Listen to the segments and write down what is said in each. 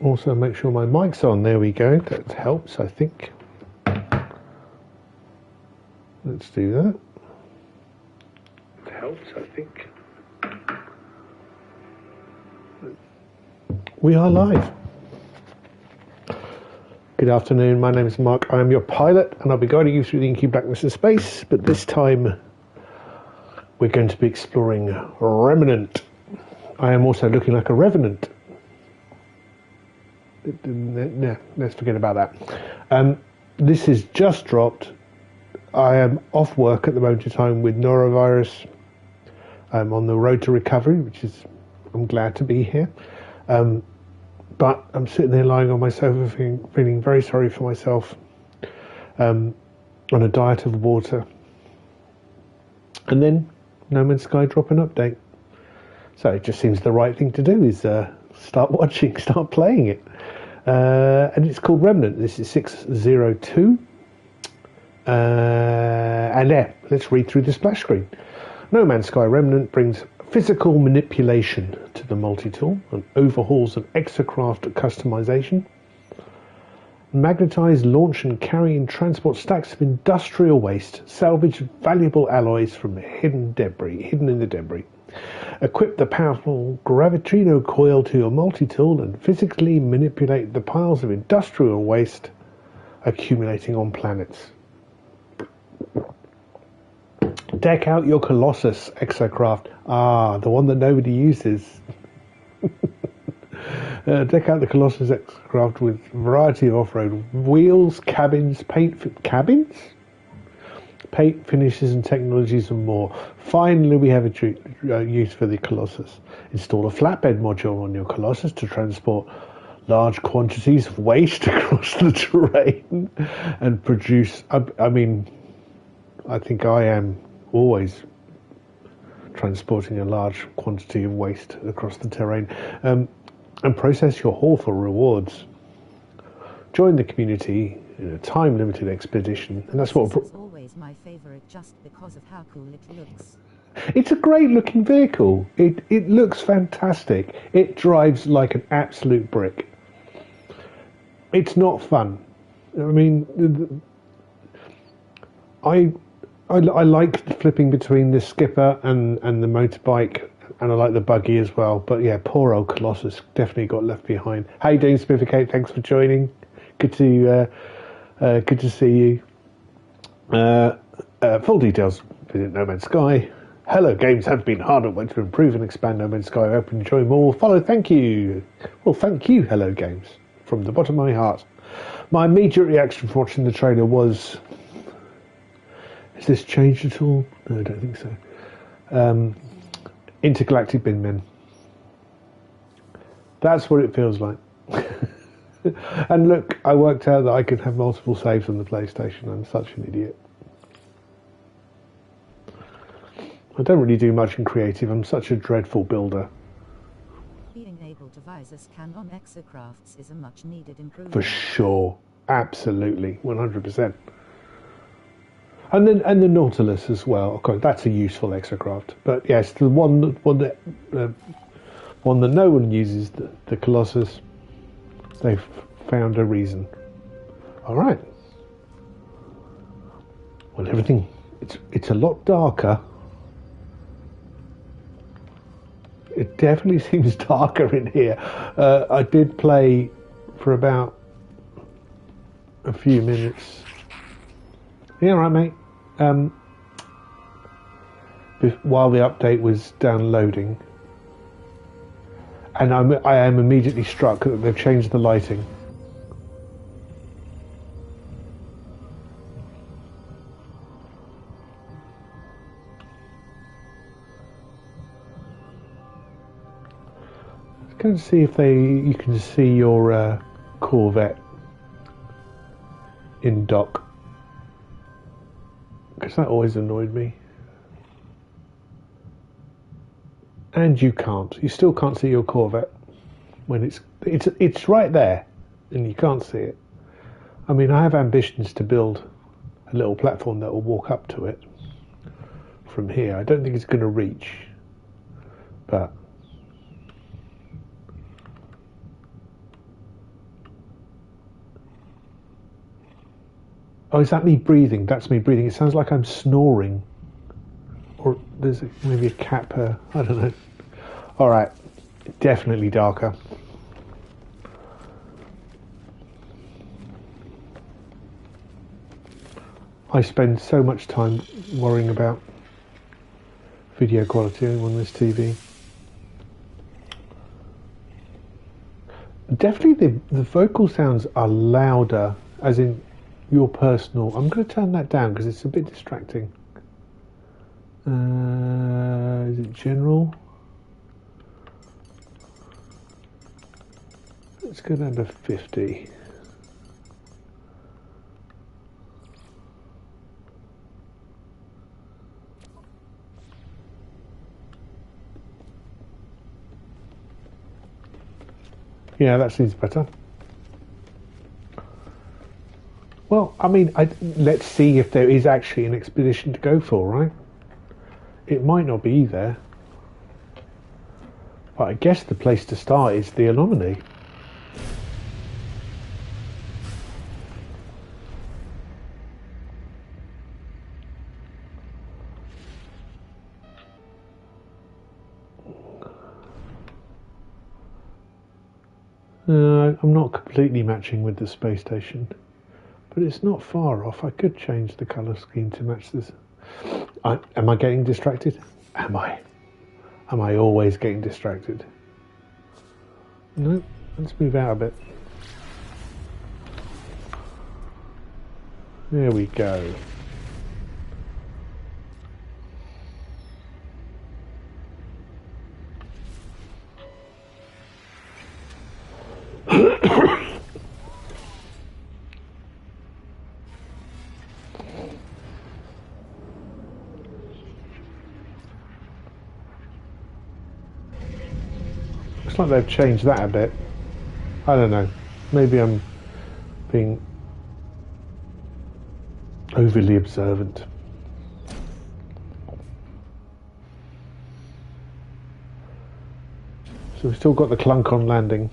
Also make sure my mic's on. There we go. That helps, I think. Let's do that. It helps, I think. We are live. Good afternoon. My name is Mark. I am your pilot, and I'll be guiding you through the inky blackness of space. But this time, we're going to be exploring Remnant. I am also looking like a revenant. No, let's forget about that. This is just dropped. I am off work at the moment in time with norovirus. I'm on the road to recovery, which is, I'm glad to be here. But I'm sitting there lying on my sofa feeling very sorry for myself, on a diet of water. And then No Man's Sky drop an update. So it just seems the right thing to do is start watching, start playing it. And it's called Remnant. This is 602. And yeah, let's read through the splash screen. No Man's Sky Remnant brings physical manipulation to the multi-tool and overhauls an exocraft customization. Magnetize, launch and carry and transport stacks of industrial waste, salvage valuable alloys from hidden in the debris. Equip the powerful gravitino coil to your multi-tool and physically manipulate the piles of industrial waste accumulating on planets. Deck out your Colossus exocraft. Ah, the one that nobody uses. Deck out the Colossus exocraft with a variety of off-road wheels, cabins, paint finishes and technologies and more. Finally, we have a use for the Colossus. Install a flatbed module on your Colossus to transport large quantities of waste across the terrain and produce... I think I am always transporting a large quantity of waste across the terrain. And process your haul for rewards. Join the community in a time-limited expedition, and that's what. It's always my favorite, just because of how cool it looks. It's a great-looking vehicle. It looks fantastic. It drives like an absolute brick. It's not fun. I mean, I like flipping between the skipper and the motorbike. And I like the buggy as well. But yeah, poor old Colossus definitely got left behind. How you doing, Spifficate? Thanks for joining. Good to see you. Full details, visit No Man's Sky. Hello Games have been hard at work to improve and expand No Man's Sky. I hope you enjoy more. Follow, thank you. Well, thank you, Hello Games, from the bottom of my heart. My immediate reaction from watching the trailer was, has this changed at all? No, I don't think so. Intergalactic bin men. That's what it feels like. And look, I worked out that I could have multiple saves on the PlayStation. I'm such an idiot. I don't really do much in creative. I'm such a dreadful builder. Being able to vise a scan on exocrafts is a much needed improvement. For sure. Absolutely. 100%. And the Nautilus as well. Of course, that's a useful exocraft. But yes, the one that no one uses, the Colossus. They've found a reason. All right. Well, everything it's a lot darker. It definitely seems darker in here. I did play for about a few minutes. Yeah, right, mate. While the update was downloading, and I am immediately struck that they've changed the lighting. I'm going to see if you can see your Corvette in dock. Because that always annoyed me. And you can't. You still can't see your Corvette when it's right there, and you can't see it. I mean, I have ambitions to build a little platform that will walk up to it from here. I don't think it's going to reach, but Oh, is that me breathing? That's me breathing. It sounds like I'm snoring. Or there's maybe a cat purr. I don't know. Alright. Definitely darker. I spend so much time worrying about video quality on this TV. Definitely the vocal sounds are louder, as in your personal. I'm going to turn that down because it's a bit distracting. Is it general? Let's go down to 50. Yeah, that seems better. Well, I mean, let's see if there is actually an expedition to go for, right? It might not be there. But I guess the place to start is the anomaly. I'm not completely matching with the space station, but it's not far off. I could change the colour scheme to match this. Am I getting distracted? Am I? Am I always getting distracted? No, let's move out a bit. There we go. Looks like they've changed that a bit. I don't know. Maybe I'm being overly observant. So we've still got the clunk on landing.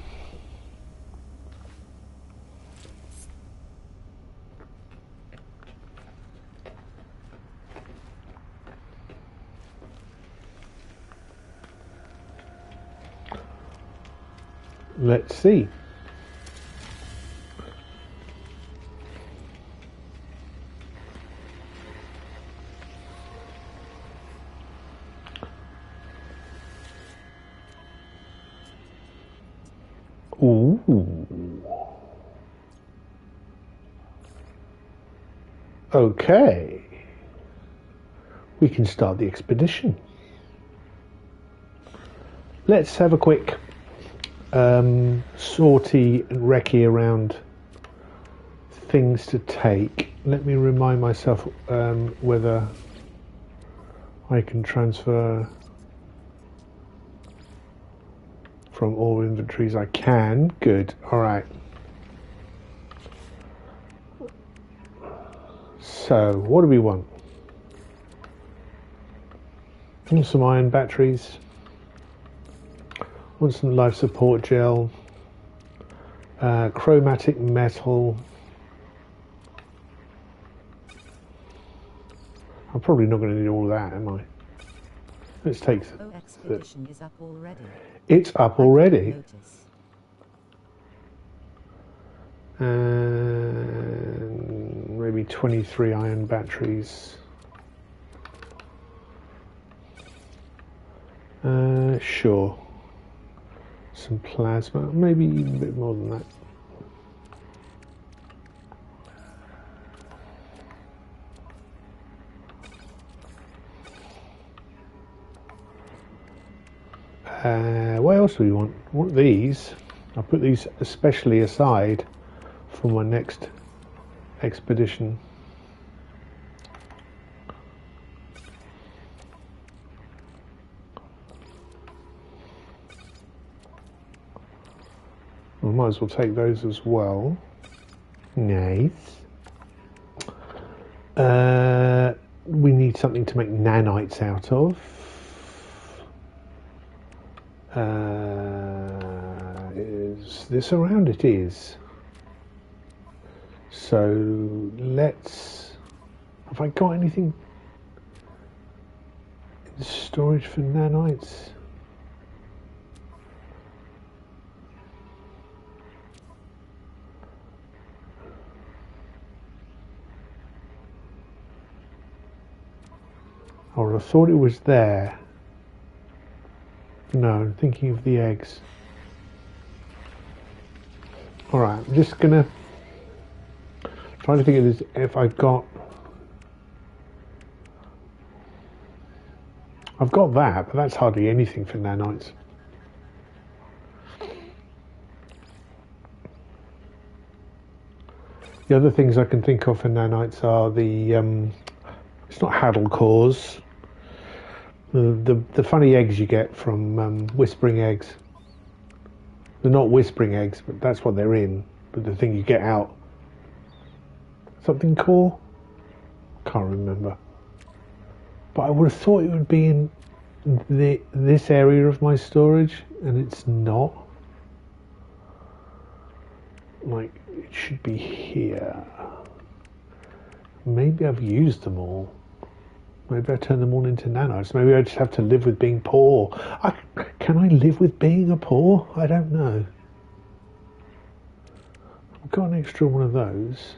Let's see. Ooh. Okay. We can start the expedition. Let's have a quick sortie and recce around things to take. Let me remind myself whether I can transfer from all inventories. I can. Good. All right. So, what do we want? Want some iron batteries. Want some life support gel. Chromatic metal. I'm probably not going to need all of that, am I? Let's take. Oh, Expedition is up already. It's up already. And maybe 23 iron batteries. Sure. Some plasma, maybe even a bit more than that. What else do we want? What these? I'll put these especially aside for my next expedition. We might as well take those as well. Nice. We need something to make nanites out of. Is this around? It is. So let's... Have I got anything in storage for nanites? Or I thought it was there. No, I'm thinking of the eggs. Alright, I'm just gonna try to think of this if I've got that, but that's hardly anything for nanites. The other things I can think of for nanites are the it's not haddle cores. The funny eggs you get from whispering eggs. They're not whispering eggs, but that's what they're in. But the thing you get out. Something core? Can't remember. But I would have thought it would be in this area of my storage, and it's not. Like, it should be here. Maybe I've used them all. Maybe I turn them all into nanites. Maybe I just have to live with being poor. Can I live with being a poor? I don't know. I've got an extra one of those.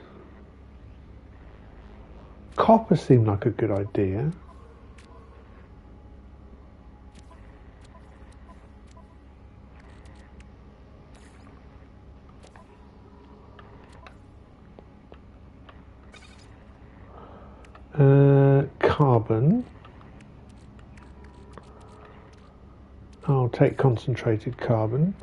Copper seemed like a good idea. Carbon. I'll take concentrated carbon.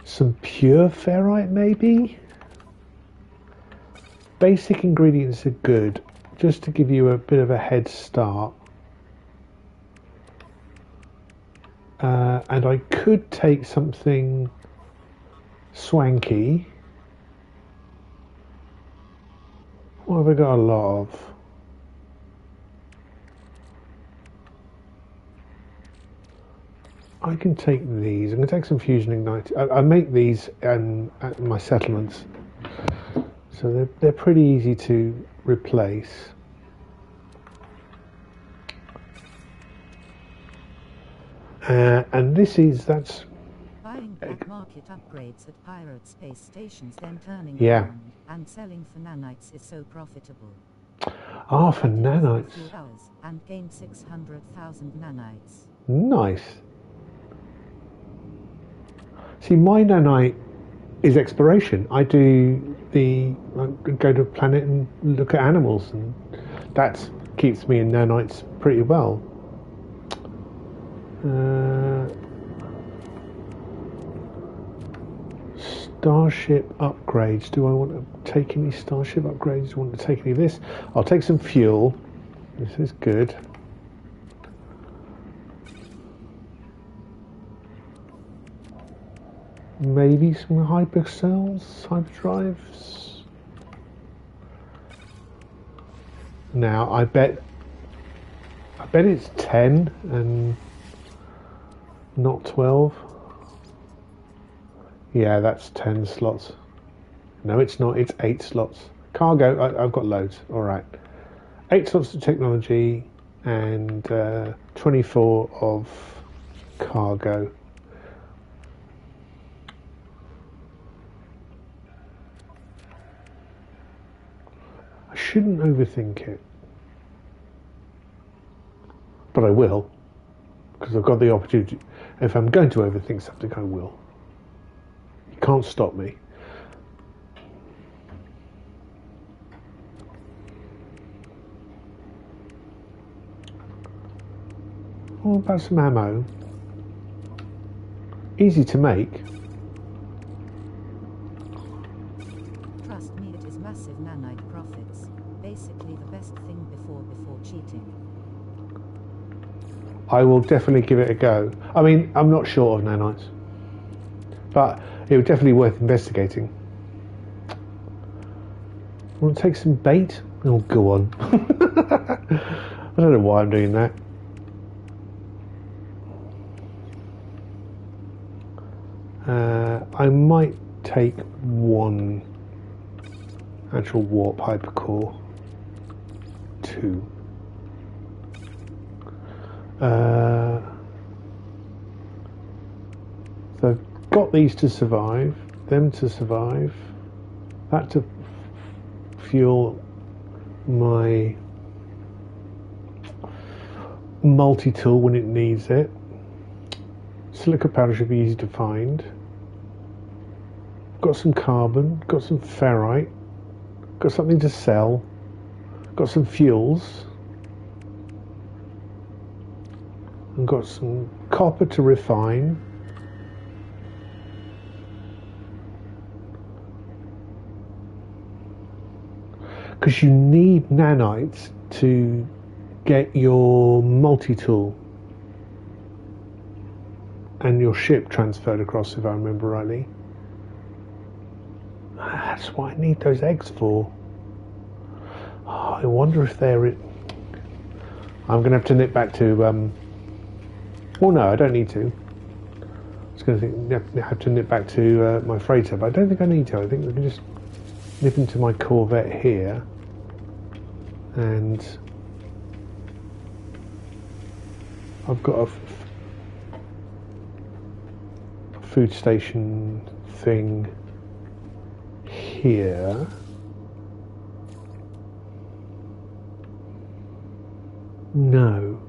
Some pure ferrite maybe? Basic ingredients are good, just to give you a bit of a head start. And I could take something swanky. What have I got a lot of? I can take these. I'm going to take some fusion ignite. I make these at my settlements, so they're pretty easy to replace. And that's buying black market upgrades at pirate space stations, then turning around and selling for nanites is so profitable. Ah, for nanites. And gain 600,000 nanites. Nice. See, my nanite is exploration. I go to a planet and look at animals, and that keeps me in nanites pretty well. Starship upgrades. Do I want to take any starship upgrades? Do I want to take any of this? I'll take some fuel. This is good. Maybe some hypercells, hyperdrives. Now I bet it's 10 and not 12. Yeah, that's 10 slots. No, it's not. It's 8 slots. Cargo, I've got loads. All right. 8 slots of technology and 24 of cargo. I shouldn't overthink it. But I will. Because I've got the opportunity. If I'm going to overthink something, I will. You can't stop me. What about some ammo? Easy to make. Trust me, it is massive nanite profits. Basically the best thing before cheating. I will definitely give it a go. I mean, I'm not short of nanites, but it would definitely be worth investigating. Want to take some bait? Oh, go on. I don't know why I'm doing that. I might take one actual warp hypercore. Two. So I've got these to survive, them to survive, that to fuel my multi-tool when it needs it. Silica powder should be easy to find. Got some carbon, got some ferrite, got something to sell, got some fuels, and got some copper to refine. Because you need nanites to get your multi-tool and your ship transferred across, if I remember rightly. That's what I need those eggs for. Oh, I wonder if they're it. I'm going to have to nip back to... well, no, I don't need to. I was going to have to nip back to my freighter, but I don't think I need to. I think we can just nip into my Corvette here. And I've got a food station thing here. No,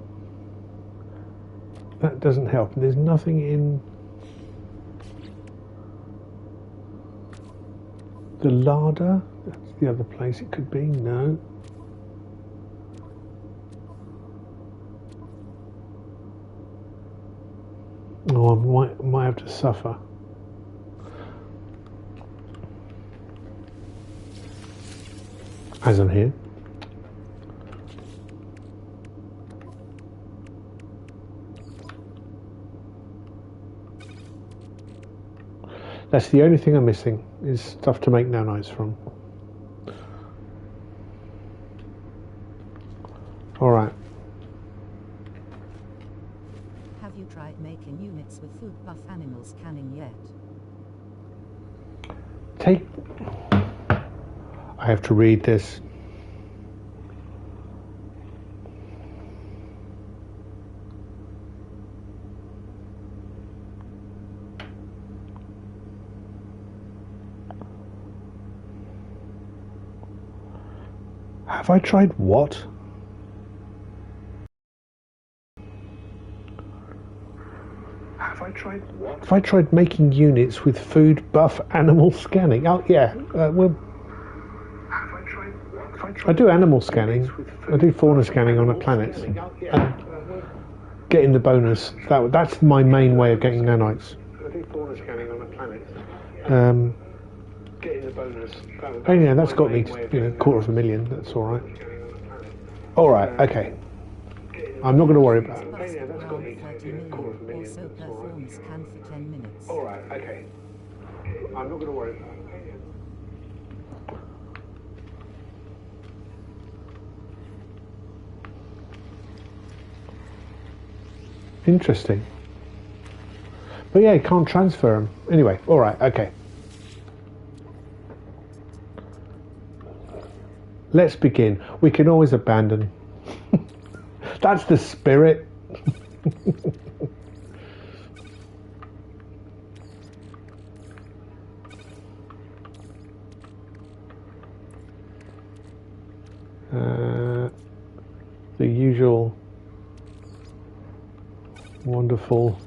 that doesn't help. There's nothing in the larder. That's the other place it could be. No. Oh, I might have to suffer. As I'm here. That's the only thing I'm missing, is stuff to make nanites from. Alright. Have you tried making units with food buff animal scanning yet? I have to read this. Have I tried what? Have I tried making units with food buff animal scanning? Oh yeah, I do animal scanning. I do fauna scanning on the planets. Getting the bonus. That's my main way of getting nanites. Oh yeah, that's got me to, $250,000. That's all right. All right. Okay. I'm not going to worry about it. Also perform scan for 10 minutes. All right. Okay. I'm not going to worry about it. Interesting. But yeah, you can't transfer them. Anyway, all right, okay. Let's begin. We can always abandon. That's the spirit. The usual wonderful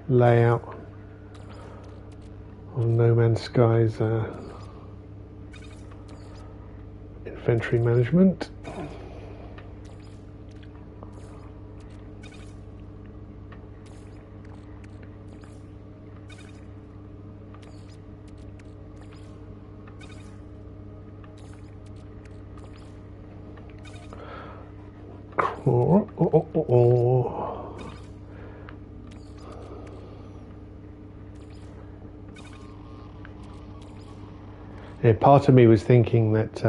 layout of No Man's Sky's inventory management. Yeah, part of me was thinking that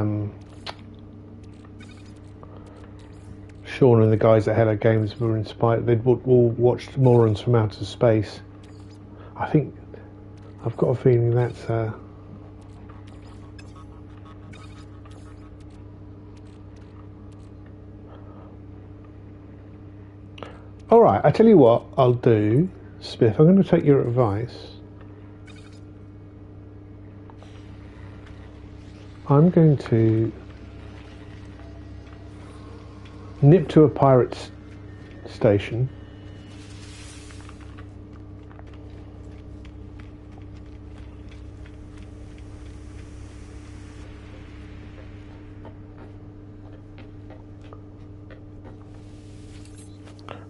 should Sean and the guys at Hello Games were inspired. They'd all watched Morons from Outer Space. I think I've got a feeling that's. All right, I tell you what I'll do, Spiff. I'm going to take your advice. I'm going to nip to a pirate's station.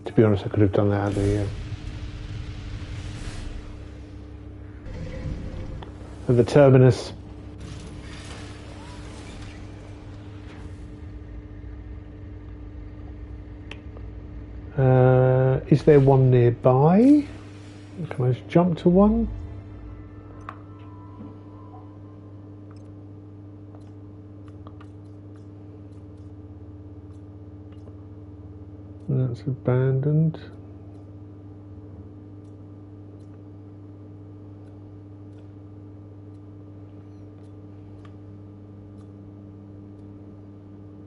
To be honest, I could have done that at the terminus. Is there one nearby? Can I just jump to one? That's abandoned.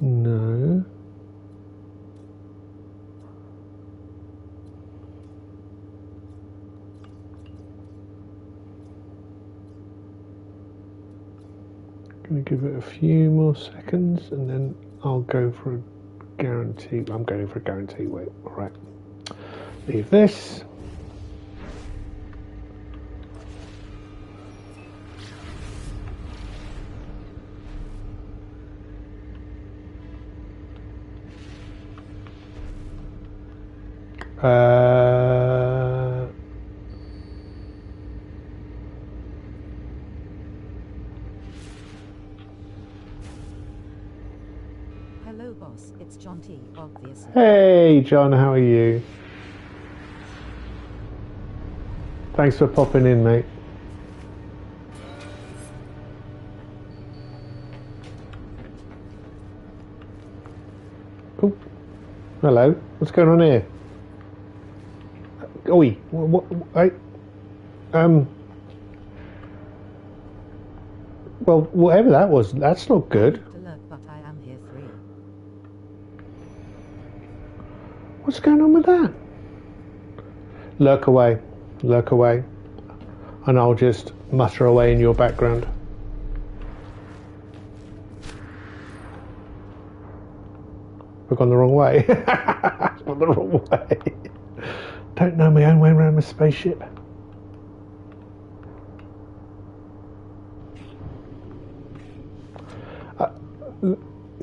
No. Going to give it a few more seconds and then I'll go for a guarantee. I'm going for a guarantee wait. All right. Leave this. Hello, boss. It's John T. Obviously. Hey, John. How are you? Thanks for popping in, mate. Oh, hello. What's going on here? Oi, what, well, whatever that was, that's not good. But I am here free. What's going on with that? Lurk away, and I'll just mutter away in your background. We've gone the wrong way. Gone the wrong way. Don't know my own way around the spaceship.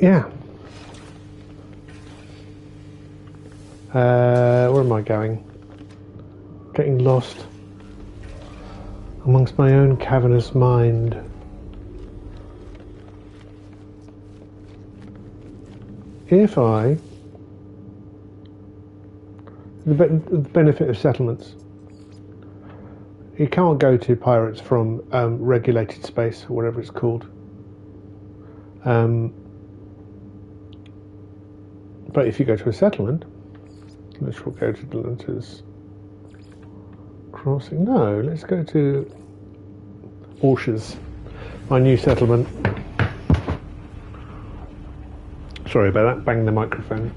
Yeah. Where am I going? Getting lost amongst my own cavernous mind. If I... The benefit of settlements. You can't go to pirates from regulated space, or whatever it's called. But if you go to a settlement, let's go to Atlantis Crossing. No, let's go to Orshas, my new settlement. Sorry about that, bang the microphone.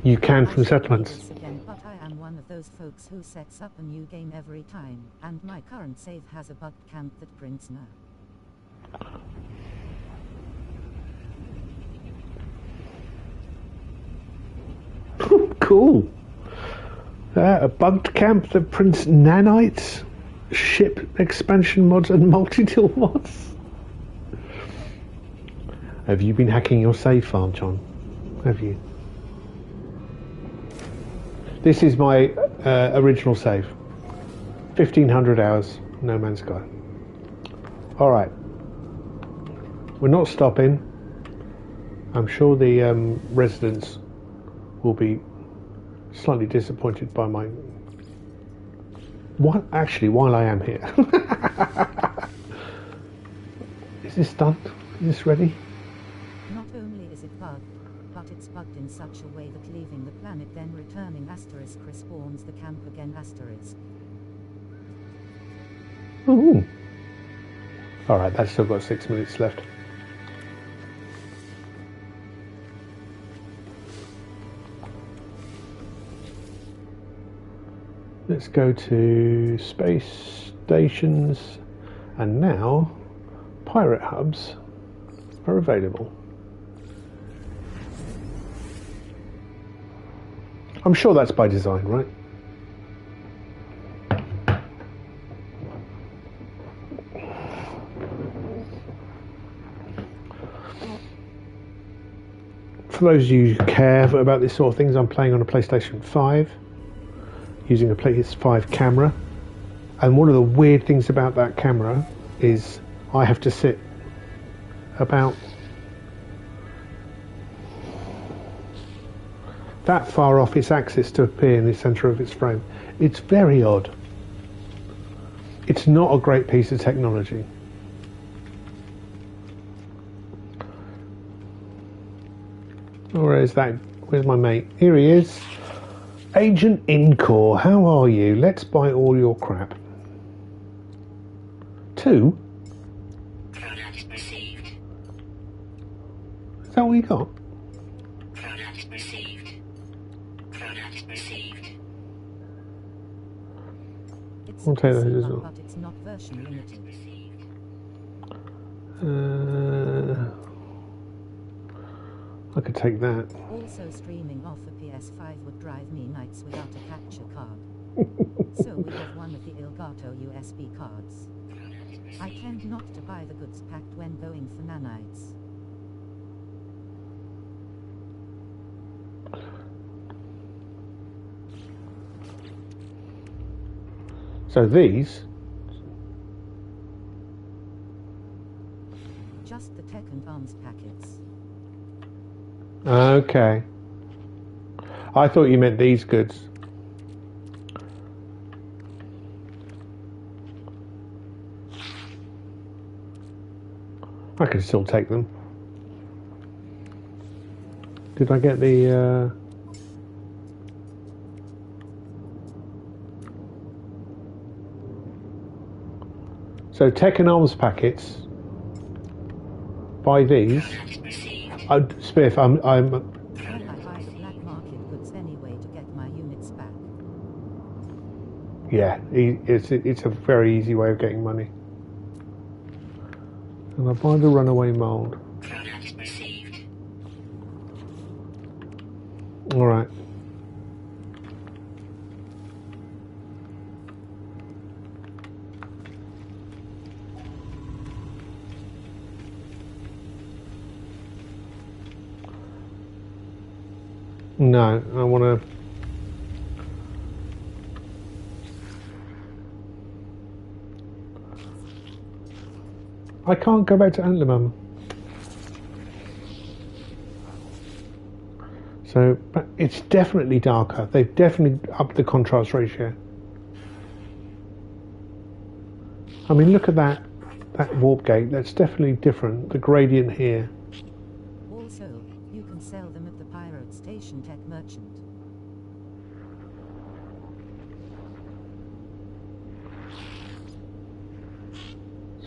You can from settlements. Again, but I am one of those folks who sets up a new game every time, and my current save has a bugged camp that prints no. Cool. A bugged camp that prints nanites, ship expansion mods, and multi-tool mods. Have you been hacking your save file, John? Have you? This is my original save. 1500 hours, No Man's Sky. All right. We're not stopping. I'm sure the residents will be slightly disappointed by my... What? Actually, while I am here. Is this done? Is this ready? Not only is it bugged, but it's bugged in such a way that leaving the planet then returning asterisk respawns the camp again asterisk. Ooh. Alright, that's still got 6 minutes left. Let's go to space stations, and now pirate hubs are available. I'm sure that's by design, right? For those of you who care about this sort of things, I'm playing on a PlayStation 5 using a PS5 camera, and one of the weird things about that camera is I have to sit about that far off its axis to appear in the centre of its frame. It's very odd. It's not a great piece of technology. Where is that? Where's my mate? Here he is. Agent Incore, how are you? Let's buy all your crap. 2? Product received. Is that what you got? Product received. Product received. It's I'll take those a as well. but it's not version limited. I could take that. Also streaming off a PS5 would drive me nuts without a capture card. So we have one of the Elgato USB cards. I tend not to buy the goods packed when going for nanites. So these, Just the tech and arms packets. okay. I thought you meant these goods. I can still take them. Did I get the So tech and arms packets. Buy these. Spiff, I'm Well, I buy black market goods anyway to get my units back. yeah, it's a very easy way of getting money. And I buy the runaway mold. Product received. All right. No, I want to. I can't go back to Antlerman. So, but it's definitely darker. They've definitely upped the contrast ratio. I mean, look at that warp gate. That's definitely different. The gradient here. Also, you can sell them at the Pirate Station Tech Merchant.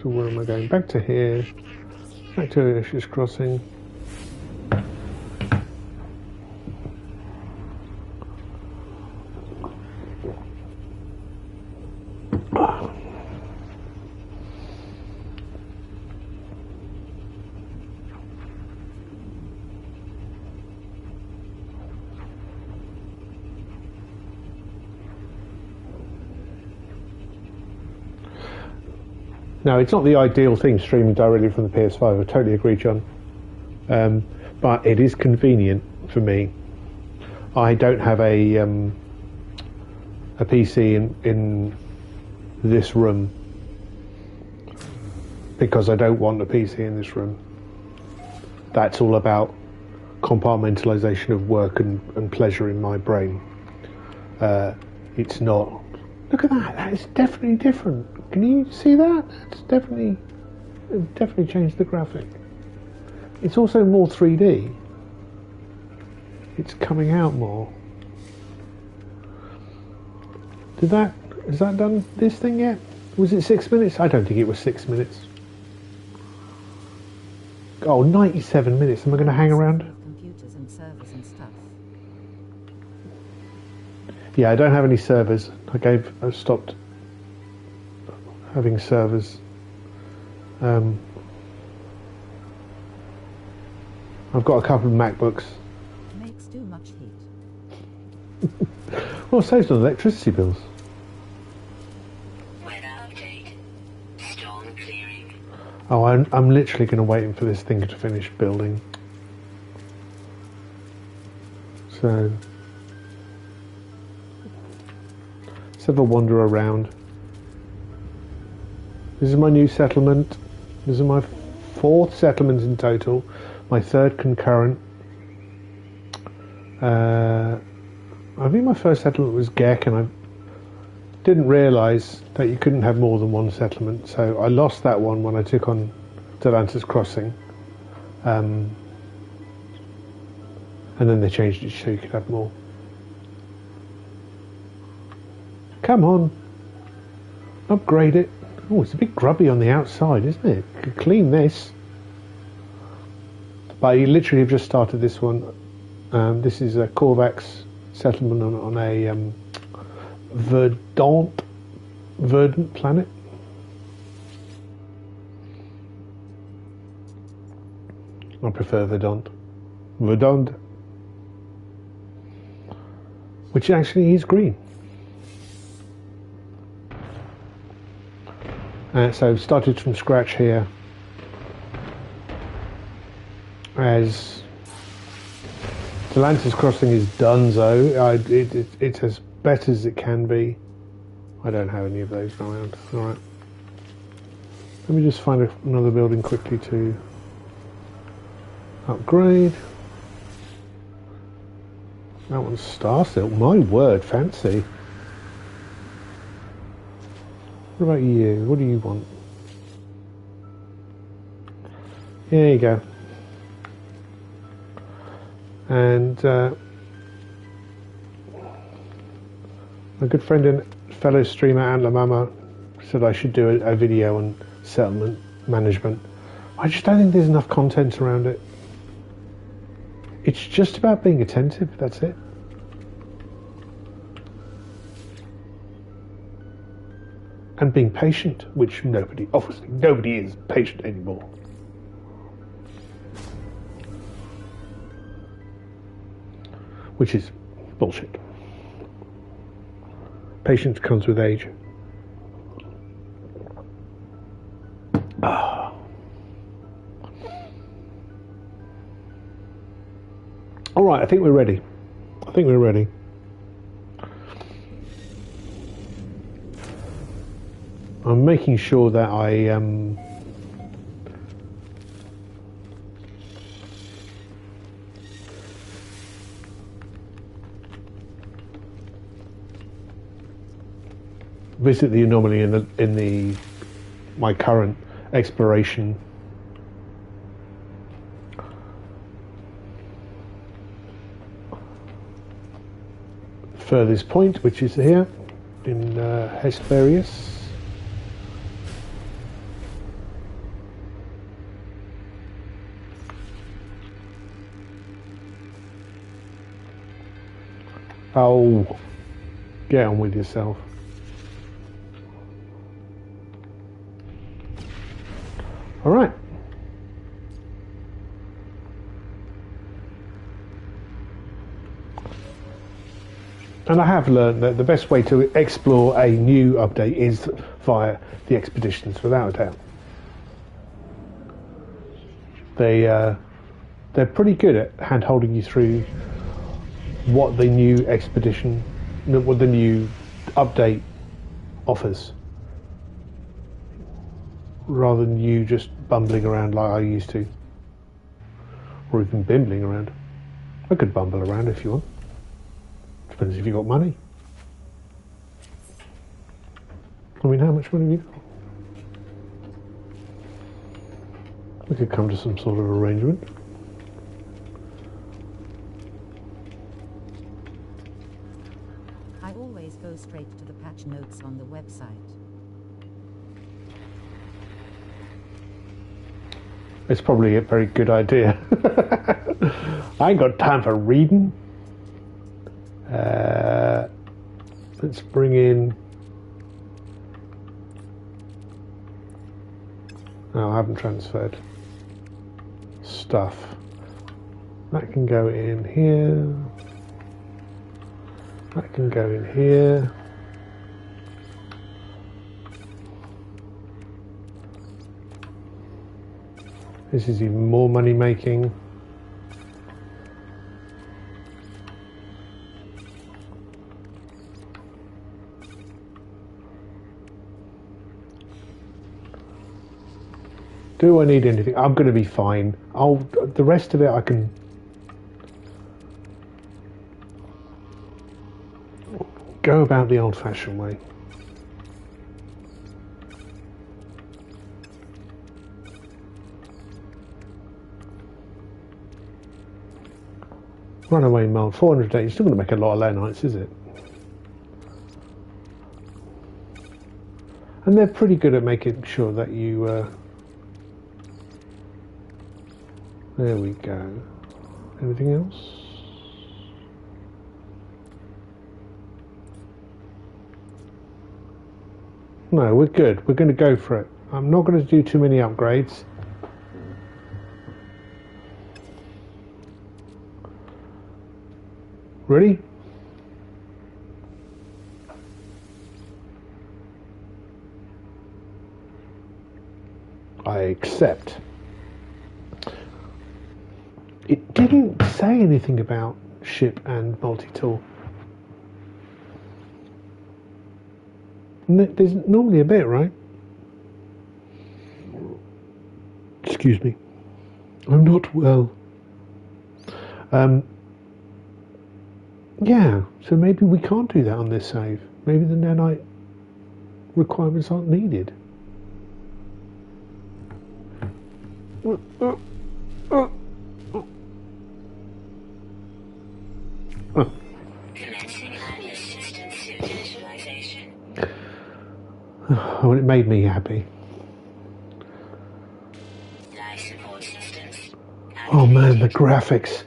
So where am I going? Back to here. Back to Ashes Crossing. No, it's not the ideal thing streaming directly from the PS5. I totally agree, John. But it is convenient for me. I don't have a PC in this room because I don't want a PC in this room. That's all about compartmentalization of work and pleasure in my brain. It's not. Look at that. That is definitely different. Can you see that? It's definitely changed the graphic. It's also more 3D. It's coming out more. Has that done this thing yet? Was it 6 minutes? I don't think it was 6 minutes. Oh, 97 minutes. Am I going to hang around? Computers and servers and stuff. Yeah, I don't have any servers. I stopped having servers. I've got a couple of MacBooks. Makes too much heat. Well, it saves on electricity bills. Weather update. Storm clearing. Oh, I'm literally going to wait for this thing to finish building. So, let's have a wander around. This is my new settlement. This is my 4th settlement in total. My 3rd concurrent. I think my first settlement was Gek, and I didn't realise that you couldn't have more than one settlement, so I lost that one when I took on Atlantis Crossing. And then they changed it so you could have more. Come on. Upgrade it. Oh, it's a bit grubby on the outside, isn't it? You could clean this. But you literally have just started this one. This is a Corvax settlement on a verdant planet. I prefer verdant. Which actually is green. So started from scratch here. As Atlantis Crossing is donezo. It's as better as it can be. I don't have any of those around. Alright. Let me just find another building quickly to upgrade. That one's Star Silk. My word, fancy. What about you? What do you want? There you go. And my good friend and fellow streamer Antler Mama said I should do a video on settlement management. I just don't think there's enough content around it. It's just about being attentive, that's it. And being patient, which obviously nobody is patient anymore. Which is bullshit. Patience comes with age. All right, I think we're ready. I'm making sure that I visit the anomaly in my current exploration. Furthest point, which is here in Hesperius. Oh, get on with yourself. All right. And I have learned that the best way to explore a new update is via the expeditions, without a doubt. They're pretty good at hand-holding you through what the new expedition, what the new update offers, rather than you just bumbling around like I used to, or even bimbling around. I could bumble around if you want. Depends if you got money. I mean, how much money have you got? We could come to some sort of arrangement. I always go straight to the patch notes on the website. It's probably a very good idea. I ain't got time for reading. Let's bring in... Oh, I haven't transferred stuff. That can go in here. That can go in here. This is even more money making. Do I need anything? I'm going to be fine. The rest of it I can go about the old-fashioned way. Runaway mold, 400 days. You're still going to make a lot of lanites, is it? And they're pretty good at making sure that you... There we go. Anything else? No, we're good. We're going to go for it. I'm not going to do too many upgrades. Ready? I accept. It didn't say anything about ship and multi-tool. There's normally a bit, right? Excuse me. I'm not well. Yeah, so maybe we can't do that on this save. Maybe the nanite requirements aren't needed. Commencing Atlas system suit initialization. Oh, it made me happy. Life support systems. Oh man, the graphics.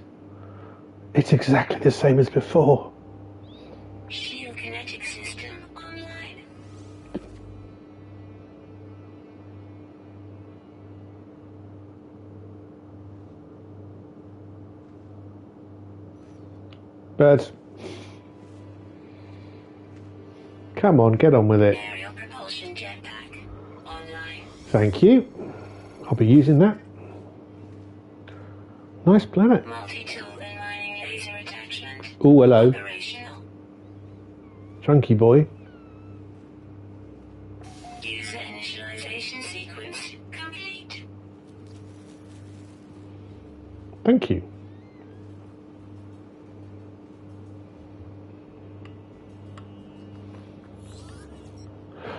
It's exactly the same as before. Shield kinetic system online. But come on, get on with it. Aerial propulsion jetpack online. Thank you. I'll be using that. Nice planet. Multi-tool and mining laser attachment. Oh, hello. Operational. Chunky boy. User initialization sequence complete. Thank you.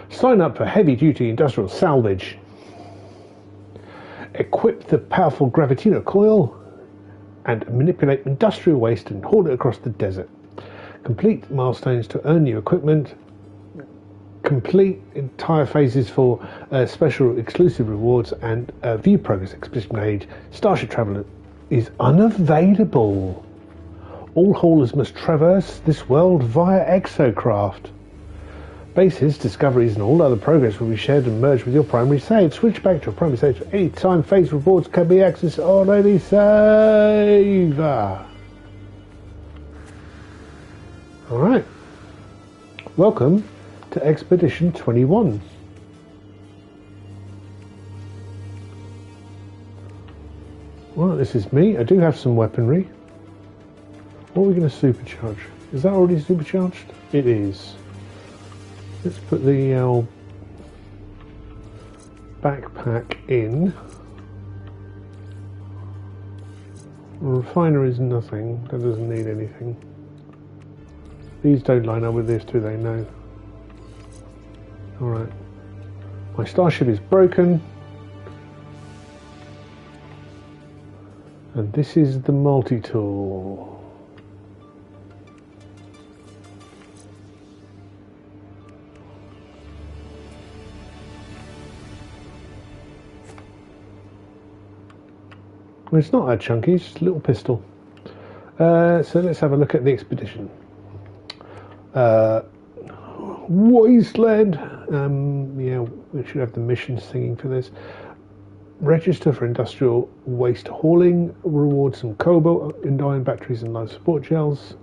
Sign up for heavy-duty industrial salvage. Equip the powerful Gravitino coil and manipulate industrial waste and haul it across the desert. Complete milestones to earn new equipment. Complete entire phases for special exclusive rewards and view progress. Expedition age. Starship travel is unavailable. All haulers must traverse this world via exocraft. Bases, discoveries, and all other progress will be shared and merged with your primary save. Switch back to your primary save at any time. Phase rewards can be accessed on any save. Alright. Welcome to Expedition 21. Well, this is me. I do have some weaponry. What are we going to supercharge? Is that already supercharged? It is. Let's put the backpack in. The refiner is nothing. That doesn't need anything. These don't line up with this, do they? No. Alright. My starship is broken. And this is the multi-tool. Well, it's not that chunky, it's just a little pistol. So let's have a look at the expedition. Wasteland. Yeah, we should have the mission singing for this. Register for industrial waste hauling. Reward some cobalt, ion batteries and life support gels.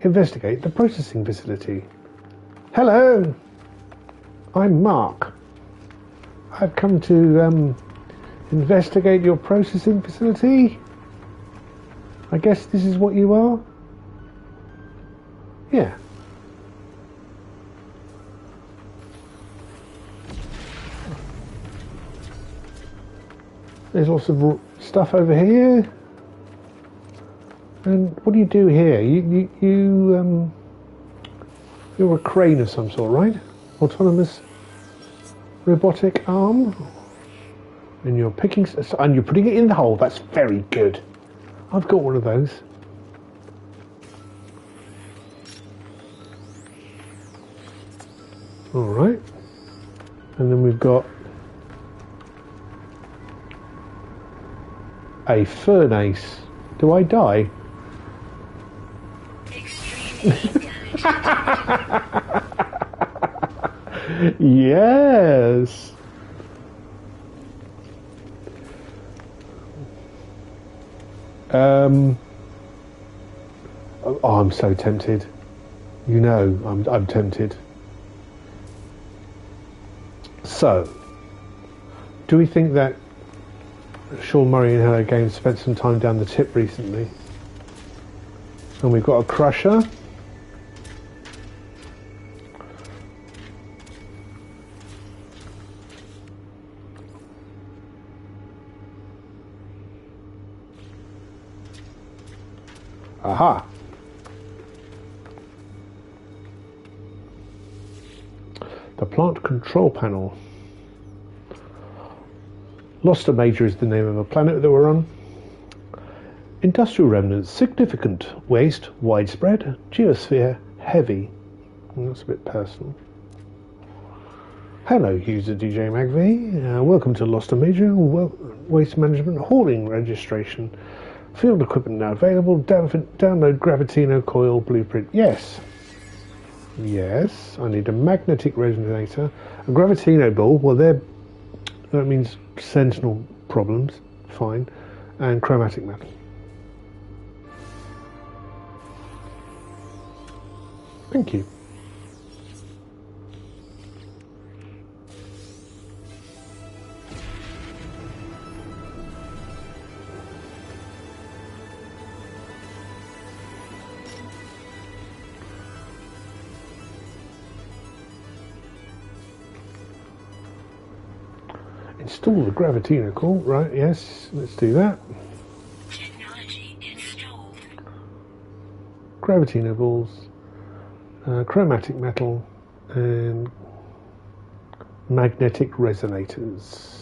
Investigate the processing facility. Hello, I'm Mark. I've come to investigate your processing facility. I guess this is what you are? Yeah. There's lots of stuff over here. And what do you do here? You're a crane of some sort, right? Autonomous robotic arm. And you're picking, and you're putting it in the hole. That's very good. I've got one of those. All right. And then we've got a furnace. Do I die? Extremely damaged. Yes. Oh, I'm so tempted. You know, I'm tempted. So, do we think that Sean Murray and Hello Games spent some time down the tip recently? And we've got a crusher. Aha! The plant control panel. Loster Major is the name of a planet that we're on. Industrial remnants, significant. Waste, widespread. Geosphere, heavy. That's a bit personal. Hello, user DJ MacV. Welcome to Loster Major. Waste management, hauling registration. Field equipment now available. Download Gravitino coil blueprint. Yes. Yes. I need a magnetic resonator. A Gravitino ball. Well, that means sentinel problems. Fine. And chromatic metal. Thank you. Install the Gravitino core. Right, yes, let's do that. Technology installed. Gravitino balls, chromatic metal, and magnetic resonators.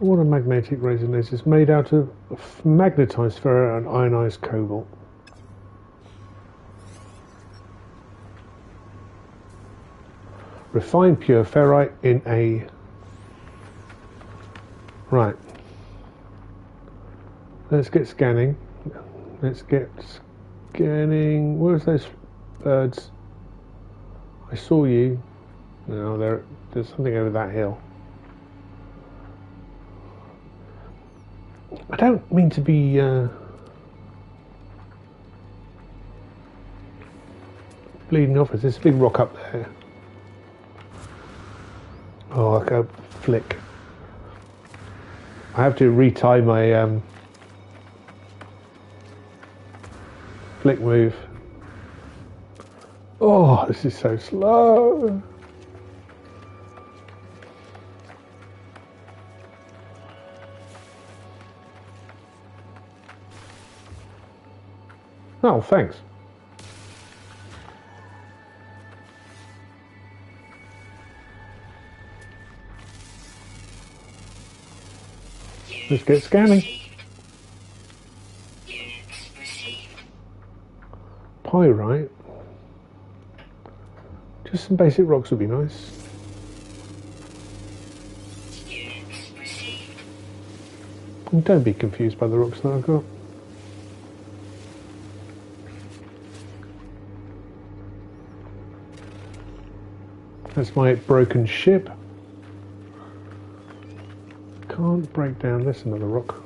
What are magnetic resonators? Made out of magnetized ferro and ionized cobalt. Refined pure ferrite in a... Right. Let's get scanning. Let's get scanning. Where's those birds? I saw you. No, there's something over that hill. I don't mean to be bleeding off. There's this big rock up there. Oh, I go flick. I have to retie my flick move. Oh, this is so slow. Oh, thanks. You Let's get scanning. Units received. Pyrite. Just some basic rocks would be nice. Units received. And don't be confused by the rocks that I've got. That's my broken ship. Can't break down this, another rock.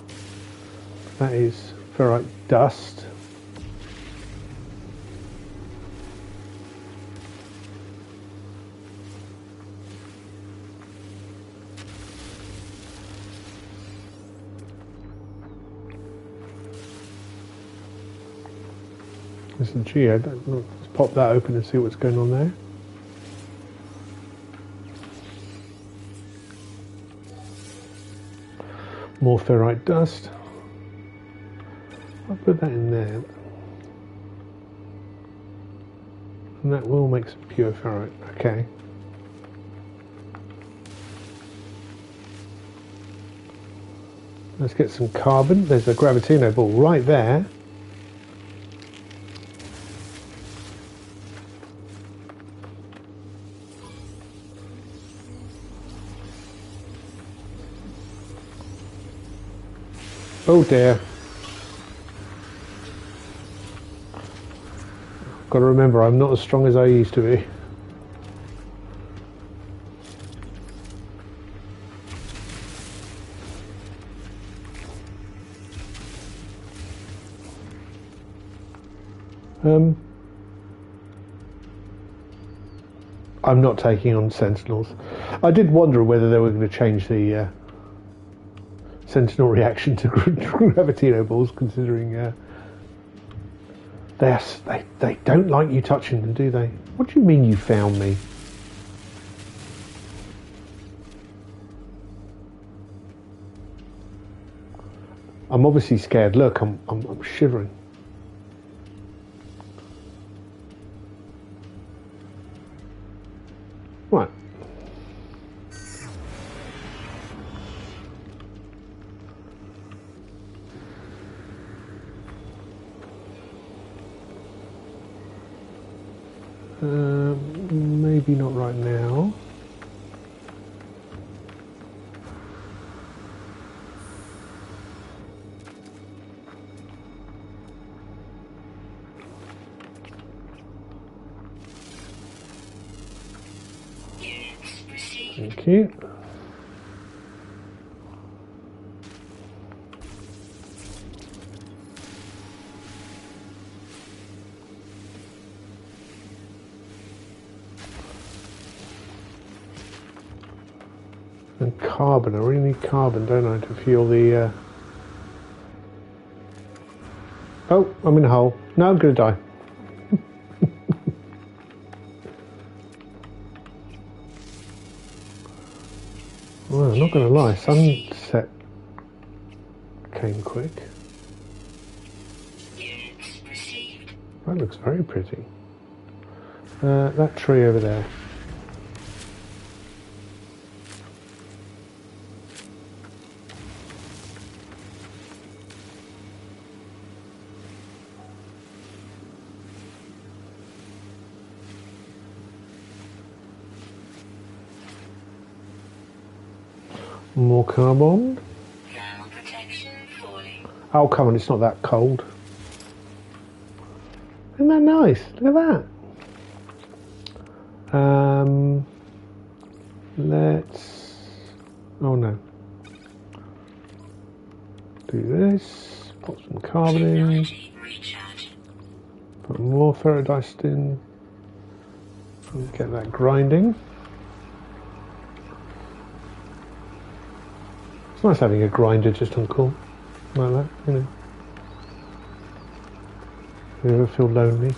That is ferrite dust. There's a geode. Let's pop that open and see what's going on there. More ferrite dust. I'll put that in there. And that will make some pure ferrite. Okay. Let's get some carbon. There's a gravitino ball right there. Oh dear. Got to remember, I'm not as strong as I used to be. I'm not taking on Sentinels. I did wonder whether they were going to change the Sentinel reaction to gravitino balls, considering they don't like you touching them, do they? What do you mean you found me? I'm obviously scared. Look, I'm shivering. Right. Maybe not right now. Thank you. And carbon, I really need carbon, don't I, to fuel the... Oh, I'm in a hole. No, I'm going to die. Well, I'm not going to lie, sunset came quick. That looks very pretty. That tree over there. More carbon. Thermal protection falling. Oh, come on, it's not that cold. Isn't that nice? Look at that. Let's... Oh, no. Do this. Put some carbon in. Technology recharge. Put more ferrodust in. And get that grinding. It's nice having a grinder just on call, like that, you know. You ever feel lonely?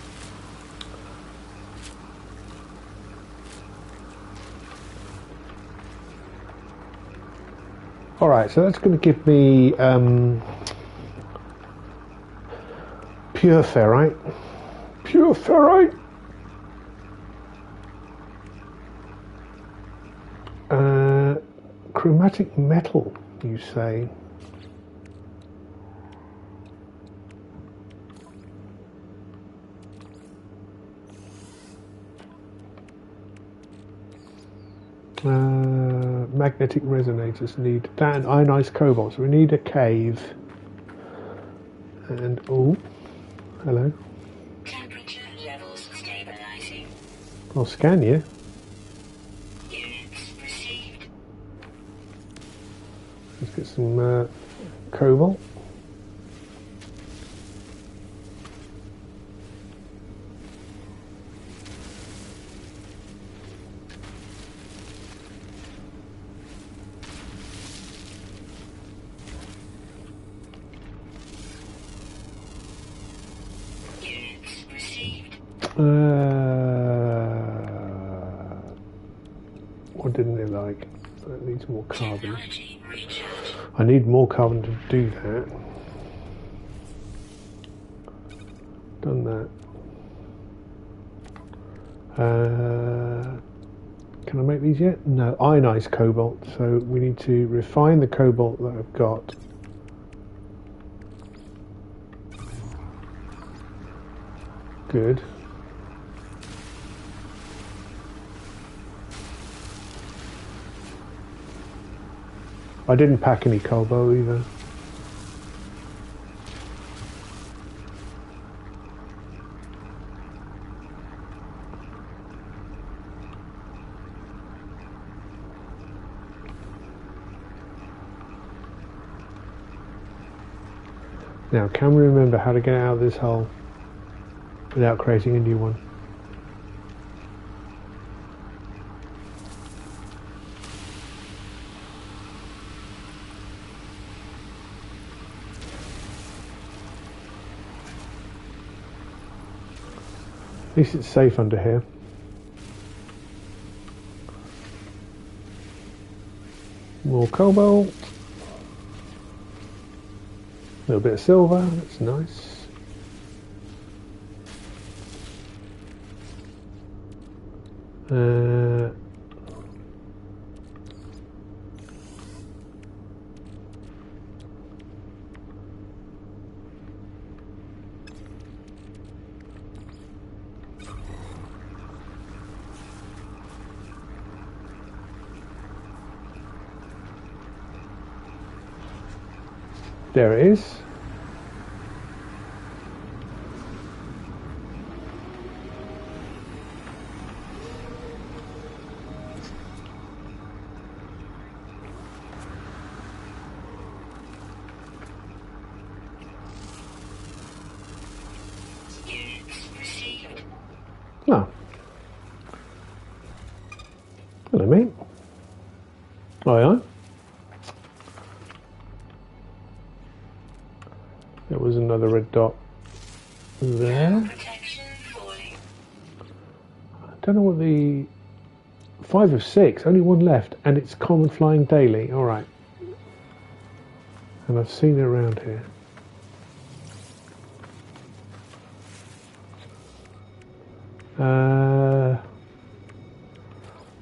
Alright, so that's going to give me pure ferrite. Pure ferrite! Chromatic metal, you say? Magnetic resonators need that and ionized cobalt. So we need a cave. And oh, hello. Temperature levels stabilizing. I'll scan you. Units received. Let's get some cobalt. Units received. What didn't they like? That needs more carbon. Technology recharging. I need more carbon to do that. Done that. Can I make these yet? No, ionized cobalt. So we need to refine the cobalt that I've got. Good. I didn't pack any cobalt either. Now, can we remember how to get out of this hole without creating a new one? At least it's safe under here. More cobalt. A little bit of silver, that's nice. There it is. Units received. Oh. Hello, mate. Aye, aye. There was another red dot there. Protection falling. I don't know what the 5 of 6, only one left, and it's common flying daily. All right, and I've seen it around here.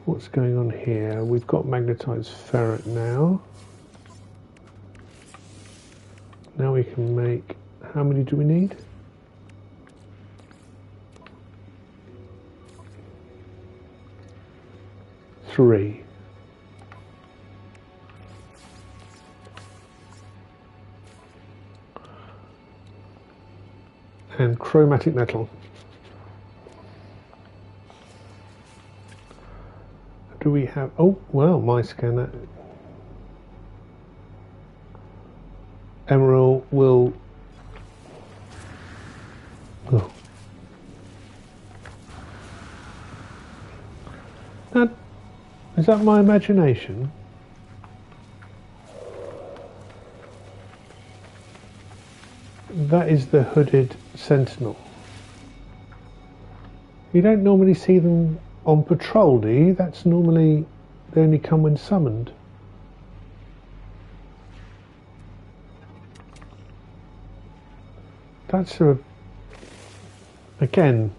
What's going on here? We've got magnetized ferret now. Now we can make, how many do we need? 3. And chromatic metal. Do we have, oh, well, my scanner. Emerald will, oh. That, is that my imagination? That is the hooded sentinel. You don't normally see them on patrol, do you? That's normally, they only come when summoned. That's a, again,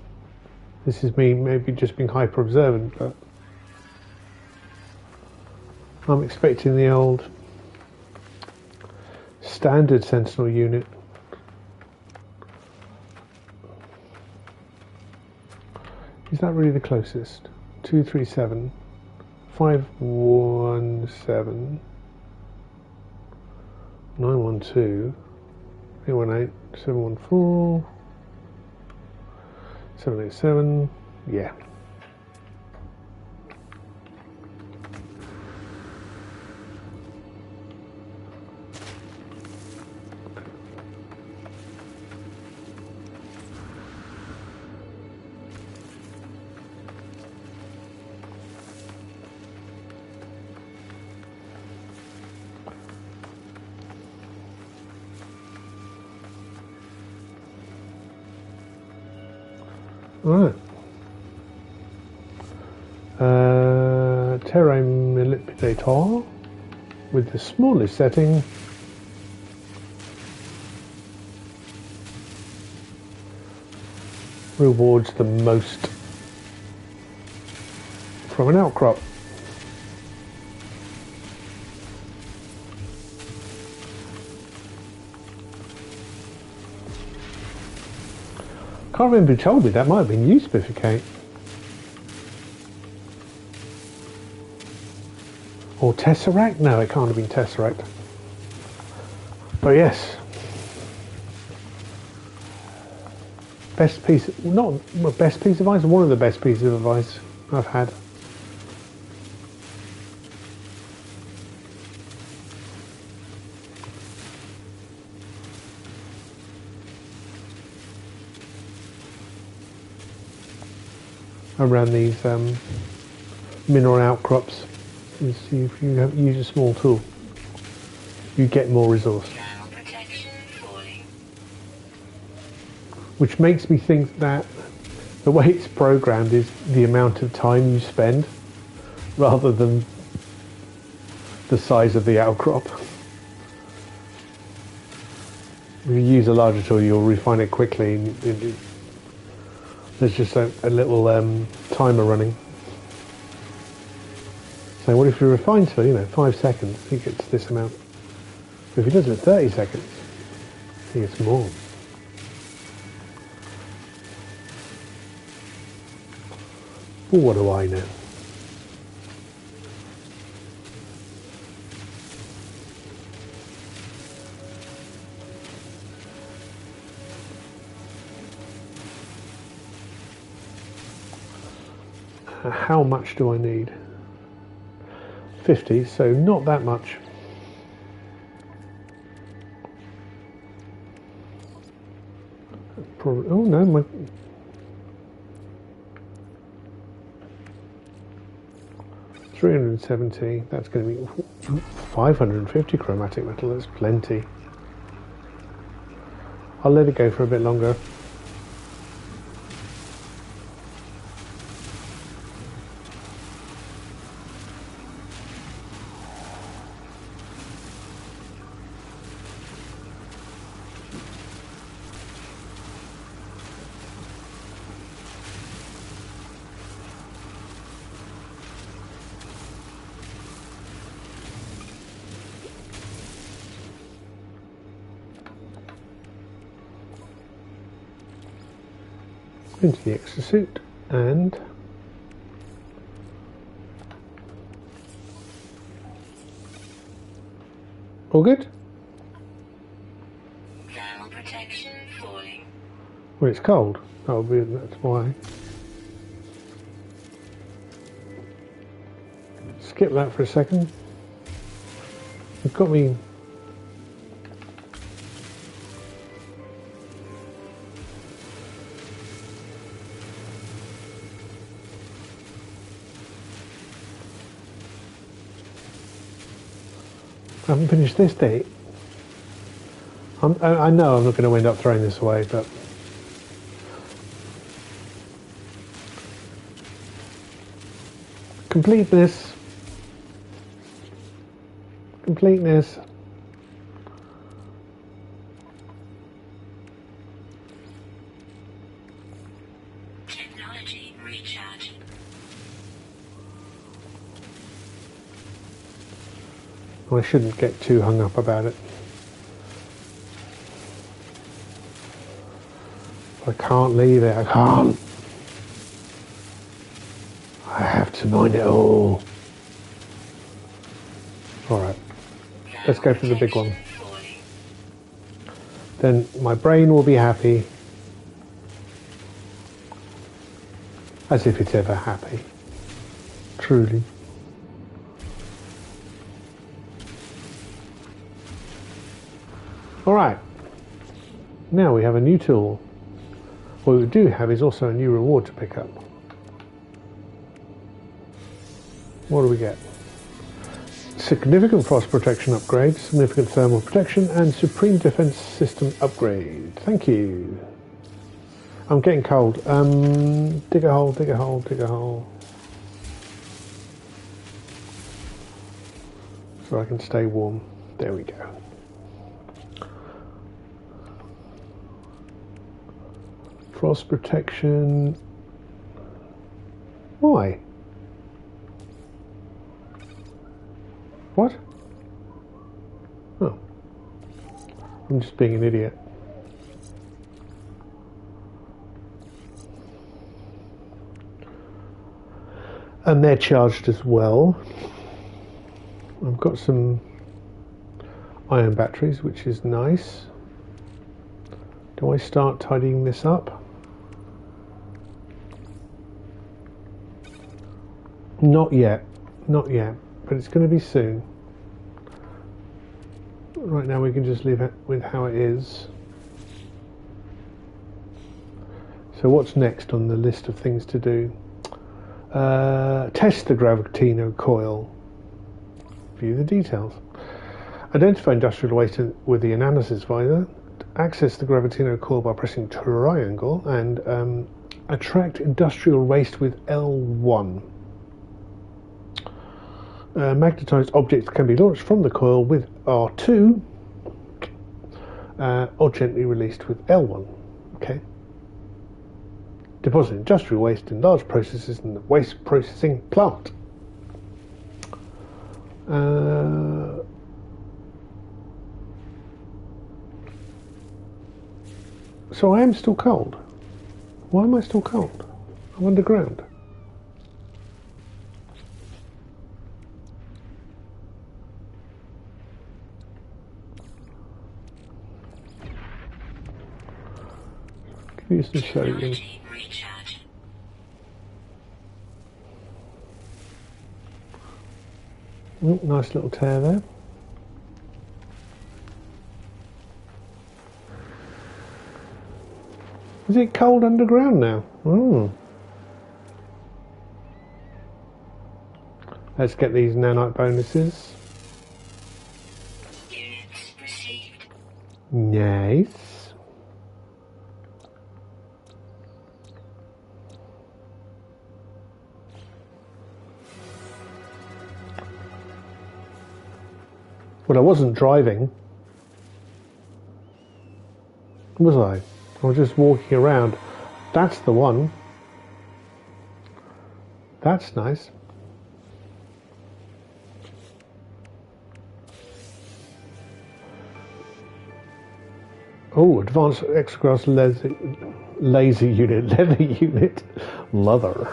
this is me maybe just being hyper observant, but I'm expecting the old standard sentinel unit. Is that really the closest? 237, 517 912 818 714 787. Yeah. Right. Terra Manipulator with the smallest setting. Rewards the most from an outcrop. Can't remember who told me that. Might have been you, Spifficate. Or Tesseract? No, it can't have been Tesseract. But yes. Best piece, not best piece of advice, one of the best pieces of advice I've had. Around these mineral outcrops. You see, if you use a small tool, you get more resource. Which makes me think that the way it's programmed is the amount of time you spend rather than the size of the outcrop. If you use a larger tool, you'll refine it quickly. And there's just a little timer running. So what if you refine to, 5 seconds, he gets this amount. But if he does it at 30 seconds, he gets more. Well, what do I know? How much do I need? 50, so not that much. Probably, oh no, my 370, that's going to be 550 chromatic metal, that's plenty. I'll let it go for a bit longer. Into the exosuit and all good? Thermal protection falling. Well, it's cold. That's why. Skip that for a second. You've got me. I haven't finished this date. I know I'm not going to end up throwing this away, but completeness. Technology recharge. I shouldn't get too hung up about it. I can't leave it. I can't. I have to mine it all. Let's go for the big one. Falling. Then my brain will be happy. As if it's ever happy. Truly. Alright. Now we have a new tool. What we do have is also a new reward to pick up. What do we get? Significant frost protection upgrade, significant thermal protection, and supreme defense system upgrade. Thank you. I'm getting cold. Dig a hole, dig a hole, dig a hole. So I can stay warm. There we go. Frost protection. Why? What? Oh. I'm just being an idiot. And they're charged as well. I've got some ion batteries, which is nice. Do I start tidying this up? Not yet. Not yet. But it's going to be soon. Right now we can just leave it with how it is. So what's next on the list of things to do? Test the gravitino coil. View the details. Identify industrial waste with the analysis visor. Access the gravitino coil by pressing triangle and attract industrial waste with L1. Magnetized objects can be launched from the coil with R2 or gently released with L1. Okay. Deposit industrial waste in large processes in the waste processing plant. So I am still cold. Why am I still cold? I'm underground. Give you some sodium. Technology recharge. Oh, nice little tear there. Is it cold underground now? Oh. Let's get these nanite bonuses. Units received. Nice. Well, I wasn't driving, was I? I was just walking around. That's the one. That's nice. Oh, advanced exograss laser unit, leather unit, leather.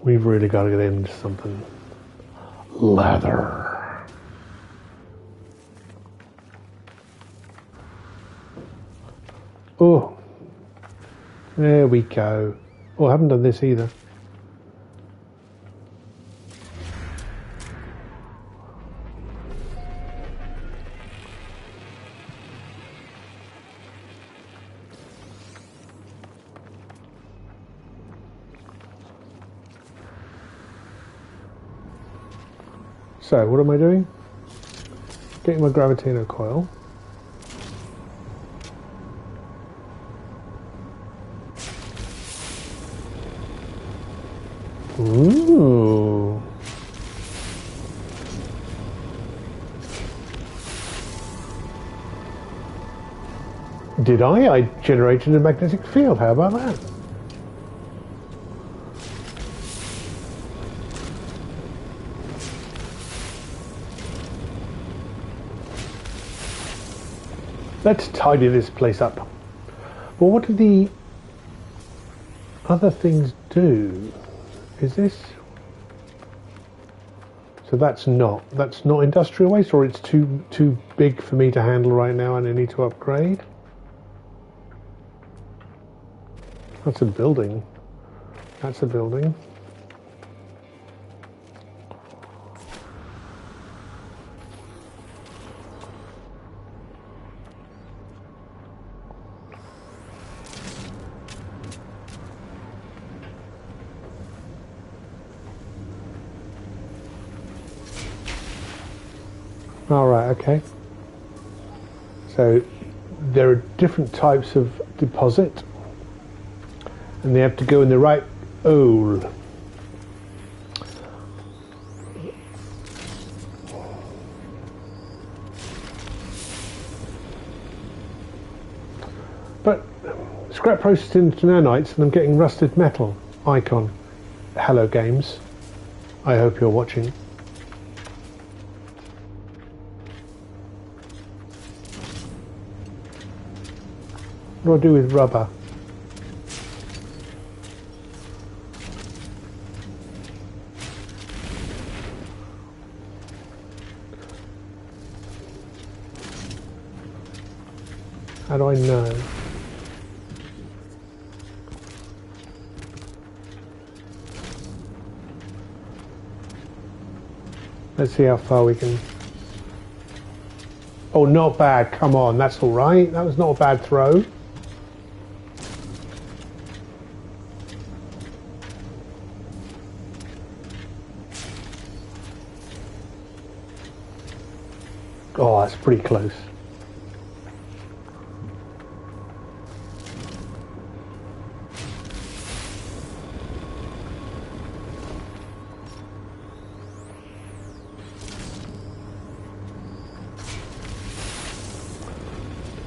We've really got to get into something. Leather. Oh, there we go. Oh, I haven't done this either. So, what am I doing? Getting my gravitino coil. Ooh. Did I? I generated a magnetic field. How about that? Let's tidy this place up. Well, what do the other things do? Is this... So So that's not industrial waste, or it's too big for me to handle right now, and I need to upgrade. That's a building. That's a building. All right, okay. So there are different types of deposit, and they have to go in the right hole. But scrap processing into nanites, and I'm getting rusted metal icon. Hello, games. I hope you're watching. What do I do with rubber? How do I know? Let's see how far we can... Oh, not bad. Come on, that's all right. That was not a bad throw. Oh, that's pretty close.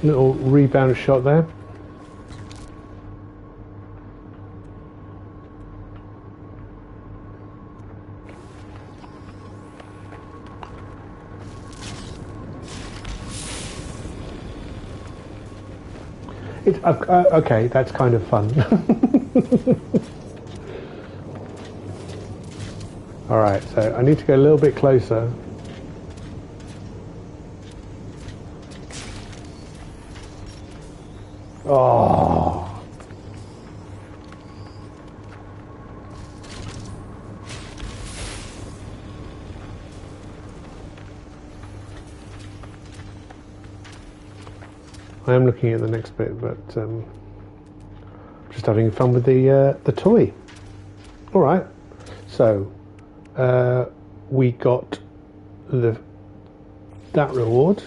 Little rebound shot there. It's okay, that's kind of fun. Alright, so I need to go a little bit closer. Oh. I am looking at the next bit, but just having fun with the toy. All right, so we got that reward.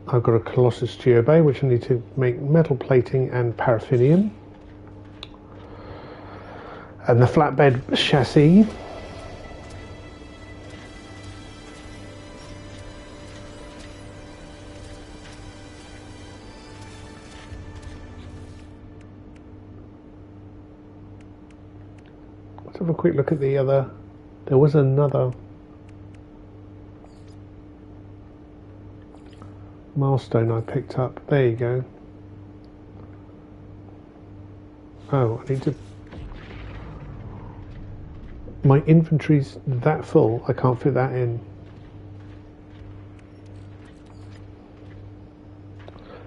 I've got a Colossus Geobay, which I need to make metal plating and paraffinium, and the flatbed chassis. Let's have a quick look at the other. There was another milestone I picked up. There you go. Oh, I need to... My inventory's that full, I can't fit that in.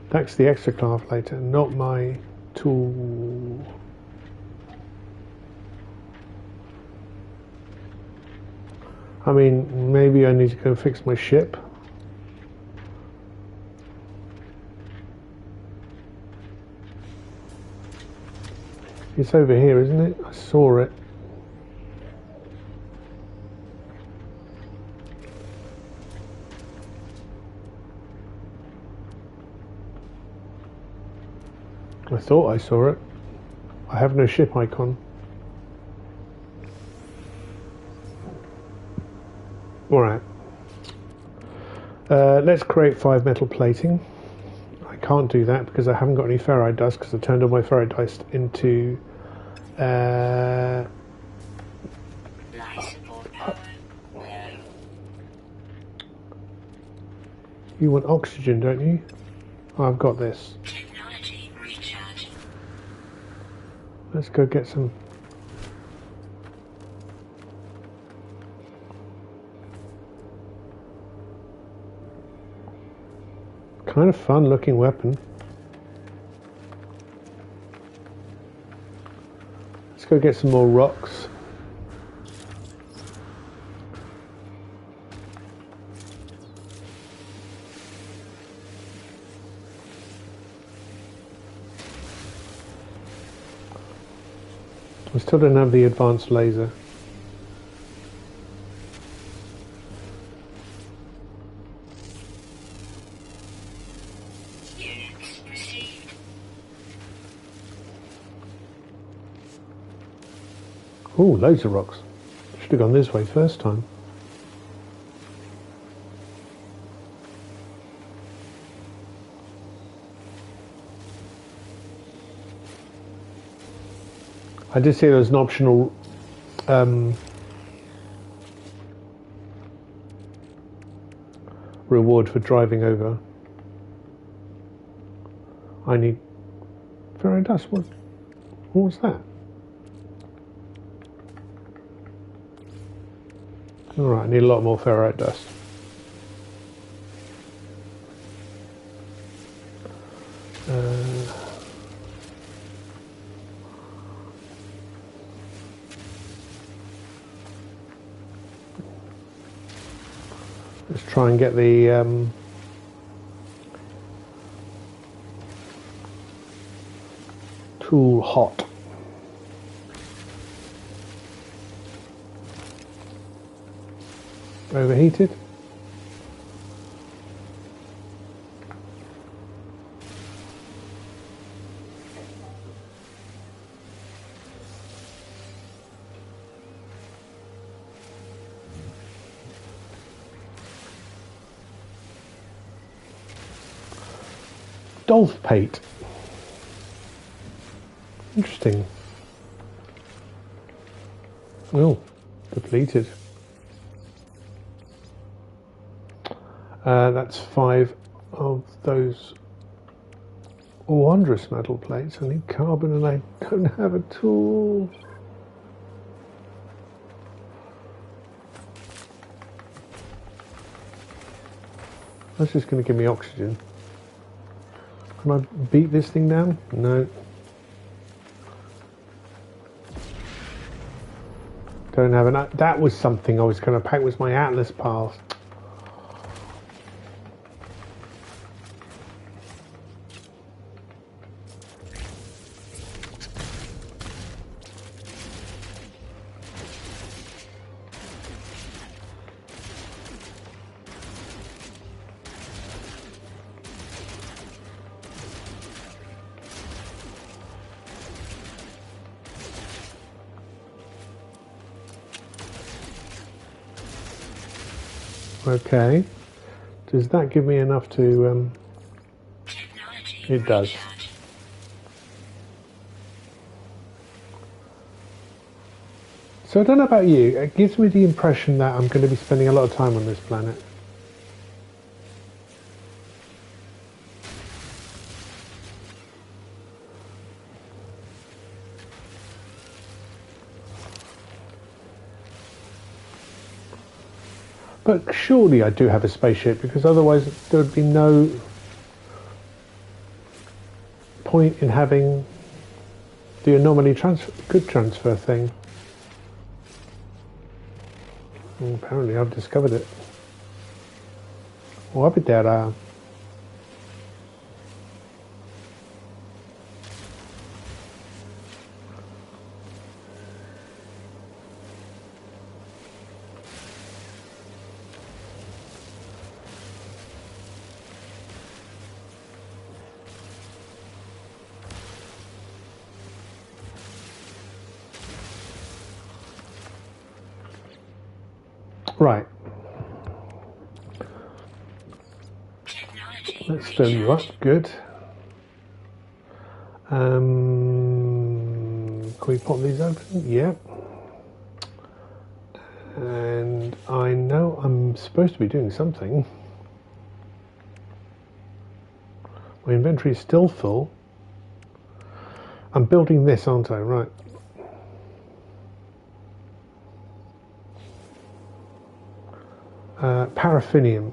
That's the extra later, not my tool. I mean, maybe I need to go fix my ship. It's over here, isn't it? I saw it. I thought I saw it. I have no ship icon. Alright. Let's create 5 metal plating. I can't do that because I haven't got any ferrite dust because I turned all my ferrite dust into you want oxygen, don't you? Oh, I've got this. Technology recharge. Let's go get some. Kind of fun looking weapon. Let's go get some more rocks. I still don't have the advanced laser. Units received. Oh, loads of rocks. Should have gone this way first time. I did see there was an optional reward for driving over. I need ferro dust. What was that? Alright, I need a lot more ferrite dust. Let's try and get the tool hot. Overheated. Dolph Pate. Interesting. Oh, depleted. That's 5 of those wondrous metal plates. I need carbon and I don't have a tool. That's just going to give me oxygen. Can I beat this thing down? No. Don't have an... That was something I was going to pack, was my Atlas pass. Okay. Does that give me enough to... It does. So I don't know about you, it gives me the impression that I'm going to be spending a lot of time on this planet. But surely I do have a spaceship, because otherwise there would be no point in having the anomaly good transfer thing. Well, apparently I've discovered it. Oh, I'll be there. Right. Let's fill you up. Good. Can we pop these open? Yeah. And I know I'm supposed to be doing something. My inventory is still full. I'm building this, aren't I? Right. Paraffinium.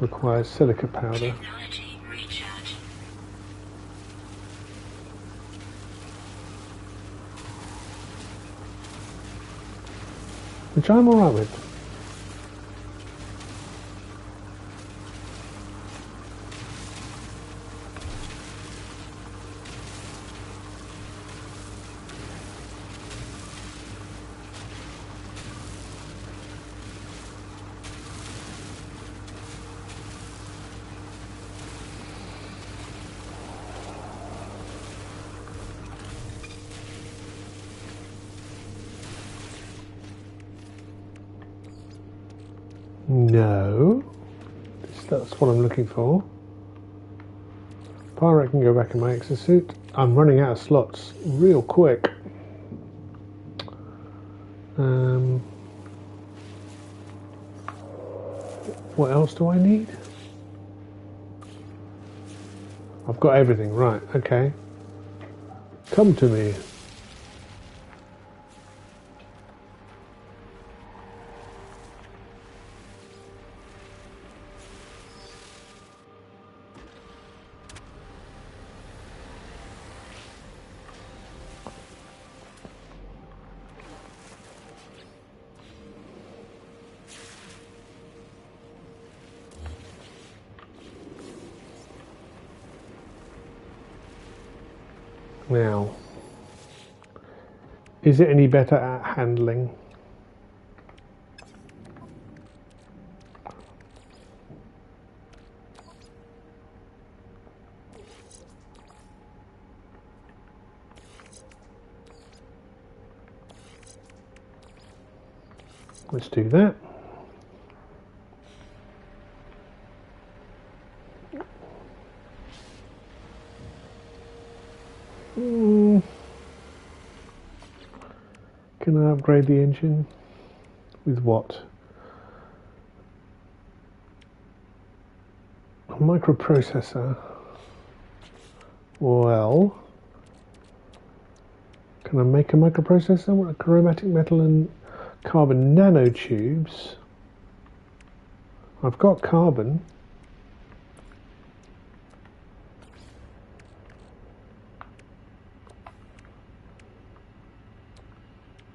requires silica powder. Technology recharge. Which I'm alright with. No. That's what I'm looking for. Fire, I can go back in my exosuit. I'm running out of slots real quick. What else do I need? I've got everything, right, okay. Come to me. Now, is it any better at handling? Let's do that. Can I upgrade the engine? With what? A microprocessor. Well, can I make a microprocessor with chromatic metal and carbon nanotubes? I've got carbon.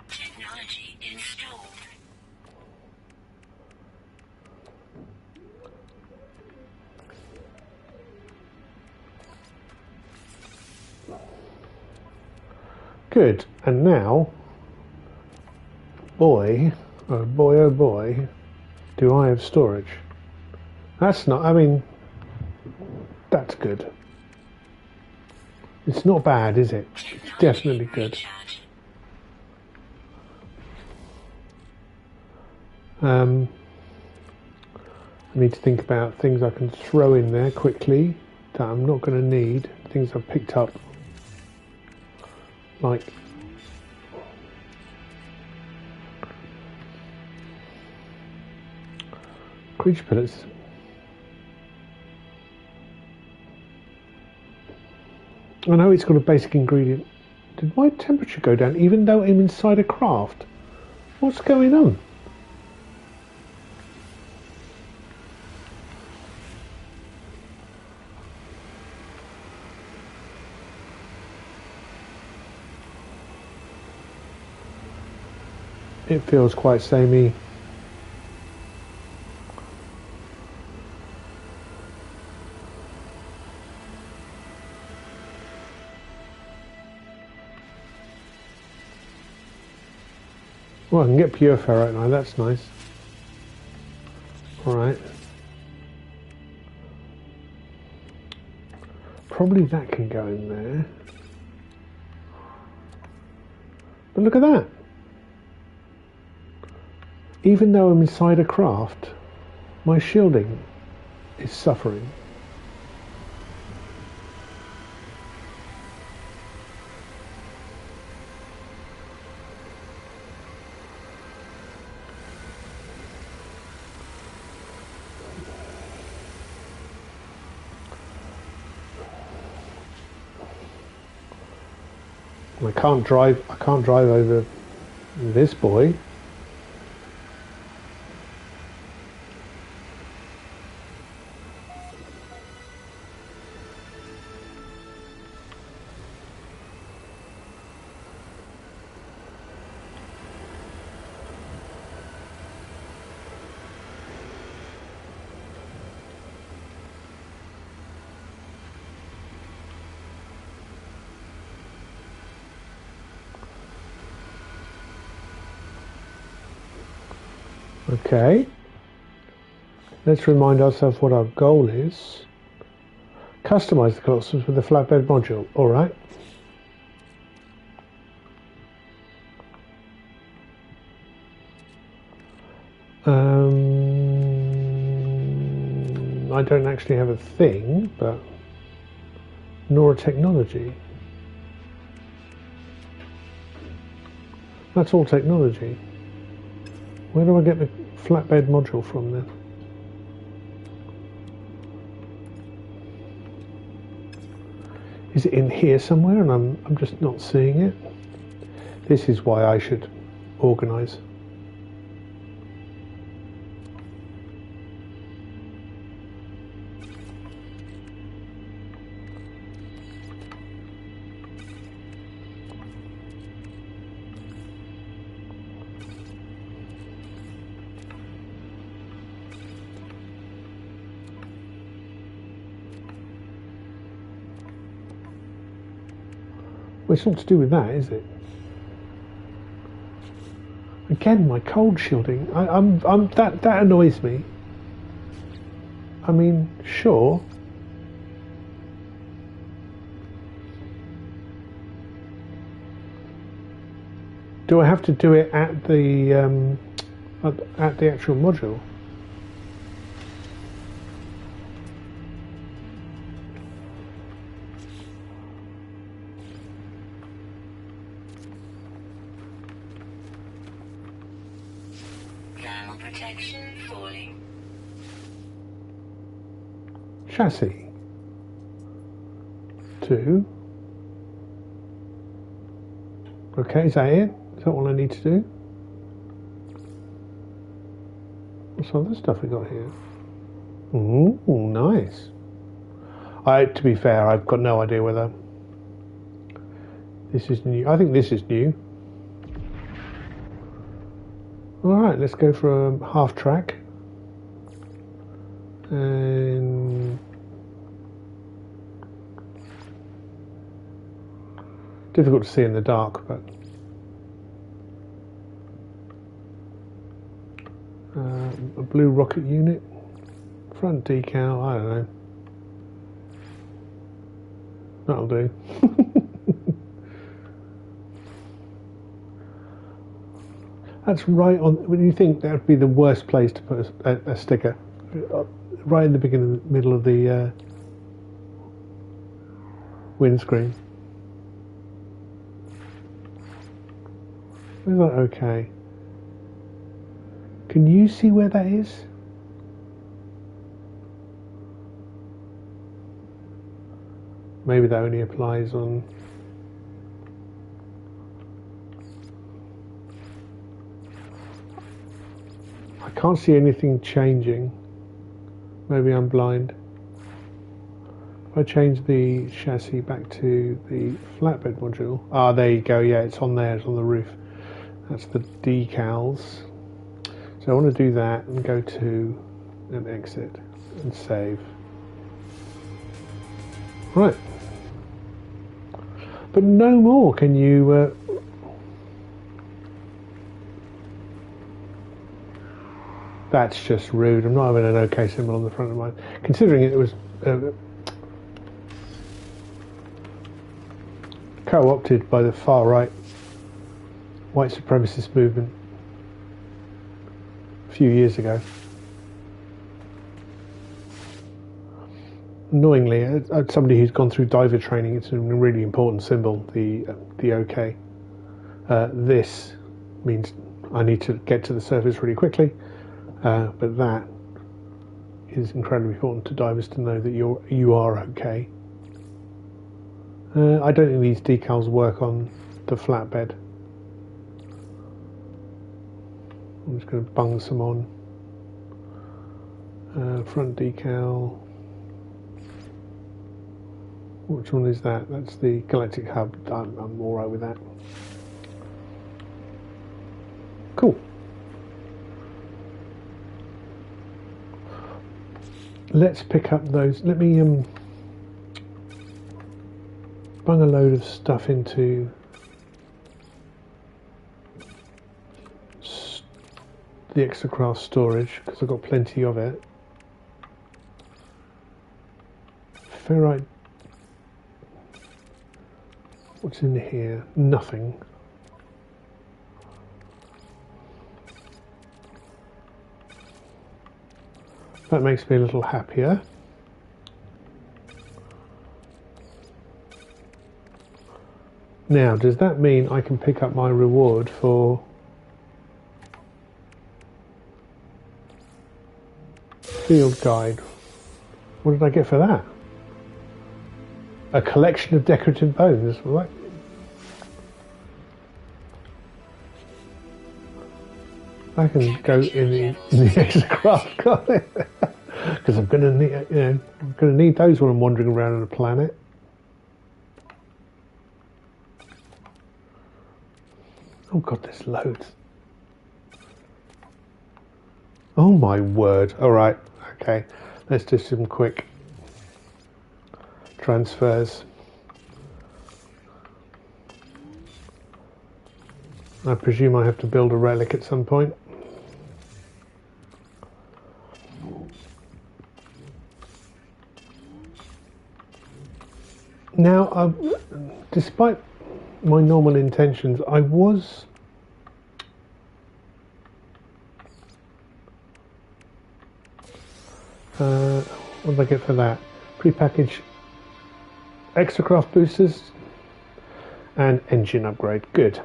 Technology installed. Good. And now, boy, oh boy, do I have storage. That's not, I mean, that's good. It's not bad, is it? It's definitely good. Recharge. I need to think about things I can throw in there quickly that I'm not going to need. Things I've picked up, like creature pillars. I know it's got a basic ingredient. Did my temperature go down even though I'm inside a craft? What's going on? It feels quite samey. Well, I can get pure ferrite now, that's nice. Alright. Probably that can go in there. But look at that. Even though I'm inside a craft, my shielding is suffering. I can't drive over this boy. Okay. Let's remind ourselves what our goal is. Customize the Colossus with the flatbed module. All right. I don't actually have a thing, but nor a technology. That's all technology. Where do I get the flatbed module from then? Is it in here somewhere and I'm just not seeing it? This is why I should organise. Well, it's not to do with that, is it? Again, my cold shielding. That annoys me. I mean, sure. Do I have to do it at the actual module? Thermal protection falling. Chassis. 2. Okay, is that it? Is that all I need to do? What's all this stuff we got here? Ooh, nice. To be fair, I've got no idea whether this is new. I think this is new. Alright, let's go for a half track. And difficult to see in the dark, but a blue rocket unit, front decal, I don't know. That'll do. That's right on. When you think that would be the worst place to put a sticker, right in the beginning, middle of the windscreen. Is that okay? Can you see where that is? Maybe that only applies on. I can't see anything changing. Maybe I'm blind. If I change the chassis back to the flatbed module. Ah, there you go. Yeah, it's on there. It's on the roof. That's the decals. So I want to do that and go to and exit and save. Right. But no more can you... That's just rude. I'm not having an OK symbol on the front of mine. Considering it was co-opted by the far right white supremacist movement a few years ago. Annoyingly, as somebody who's gone through diver training, it's a really important symbol, the OK. This means I need to get to the surface really quickly. But that is incredibly important to divers to know that you are okay. I don't think these decals work on the flatbed. I'm just going to bung some on. Front decal. Which one is that? That's the galactic hub. I'm all right with that. Cool. Let's pick up those. Let me bung a load of stuff into the extra craft storage because I've got plenty of it. Ferrite. What's in here? Nothing. That makes me a little happier. Now, does that mean I can pick up my reward for field guide? What did I get for that? A collection of decorative bones. What? I can go in the extra craft, can't I? Because I'm going to need, I'm going to need those when I'm wandering around on a planet. Oh God, there's loads. Oh my word! All right, okay. Let's do some quick transfers. I presume I have to build a relic at some point. Now, despite my normal intentions, I was what did I get for that? Pre-packaged extra craft boosters and engine upgrade. Good.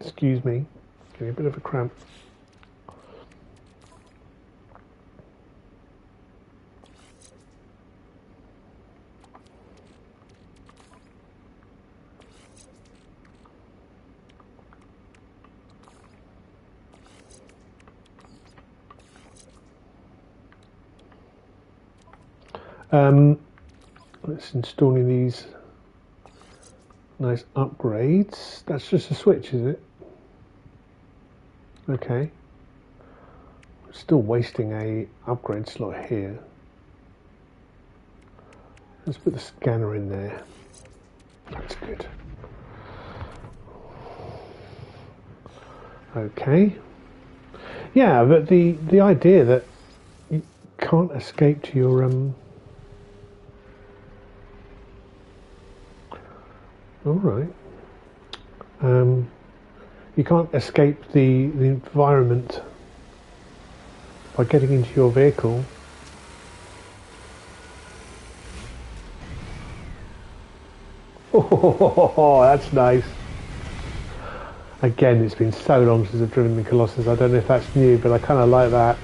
Excuse me, give me a bit of a cramp. Let's installing these nice upgrades. That's just a switch, is it? Okay. Still wasting a upgrade slot here. Let's put the scanner in there. That's good. Okay. Yeah, but the idea that you can't escape to your all right. You can't escape the environment by getting into your vehicle. Oh, that's nice. Again, it's been so long since I've driven the Colossus. I don't know if that's new, but I kind of like that.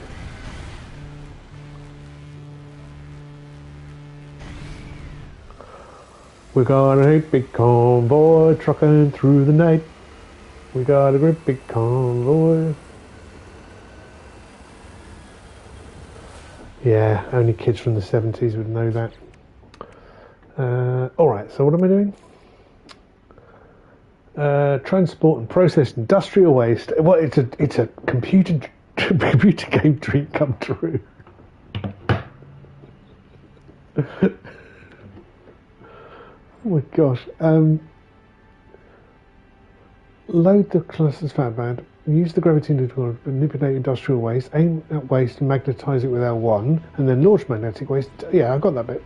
We got a great big convoy trucking through the night. We got a great big convoy. Yeah, only kids from the 70s would know that. Alright, so what am I doing? Transport and process industrial waste. Well, it's a computer game dream come true. Oh my gosh. Load the cluster's fat band. Use the gravity to manipulate industrial waste. Aim at waste and magnetize it with L1. And then launch magnetic waste. Yeah, I got that bit.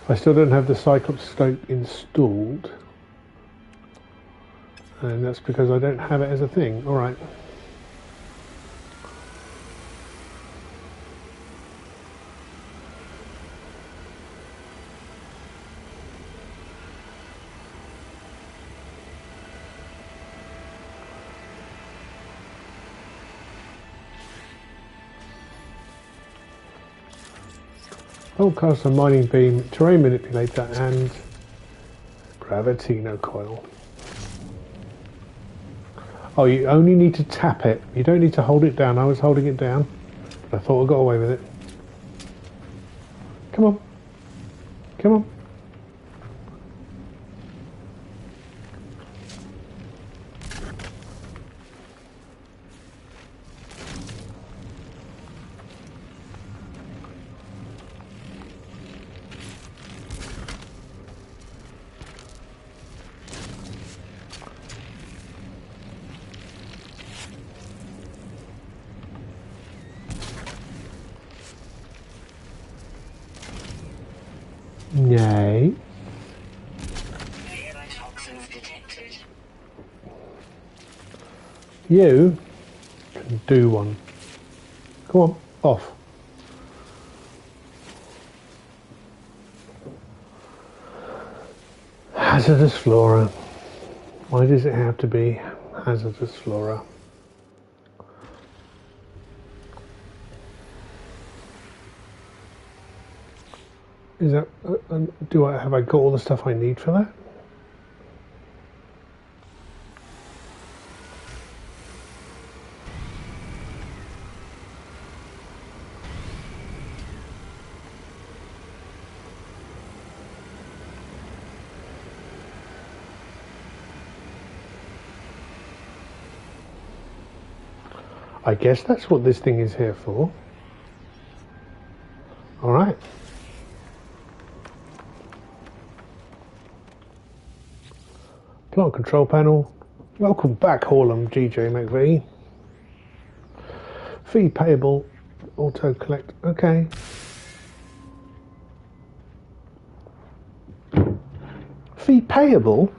I still don't have the Cyclops scope installed. And that's because I don't have it as a thing. Alright. Cast a mining beam, terrain manipulator, and gravitino coil. Oh, you only need to tap it. You don't need to hold it down. I was holding it down, but I thought I got away with it. Come on. Come on. Yay. Toxins detected. You can do one. Come on, off. Hazardous flora. Why does it have to be hazardous flora? Is that? Have I got all the stuff I need for that? I guess that's what this thing is here for. All right. Plant control panel. Welcome back, Horlem GJ McVie. Fee payable. Auto collect. Okay. Fee payable?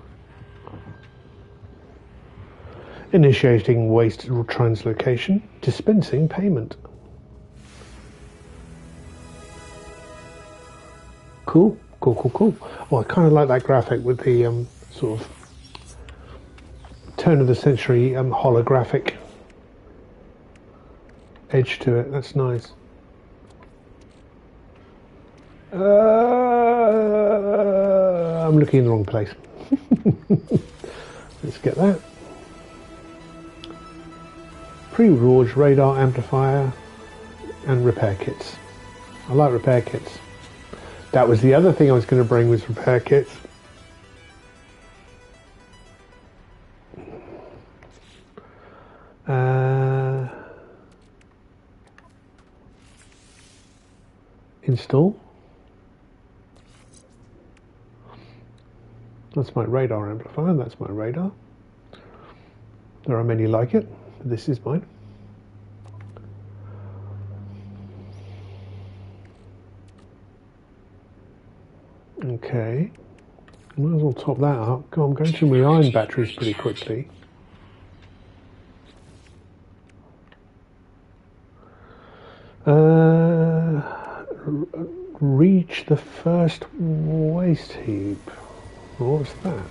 Initiating waste translocation. Dispensing payment. Cool. Cool. Oh, I kind of like that graphic with the sort of turn of the century holographic edge to it. That's nice. I'm looking in the wrong place. Let's get that. Pre-Rorge radar amplifier and repair kits. I like repair kits. That was the other thing I was going to bring, was repair kits. Install. That's my radar amplifier. That's my radar. There are many like it. This is mine. Okay. Might as well top that up. God, I'm going through my iron batteries pretty quickly. Reach the first waste heap. What's that?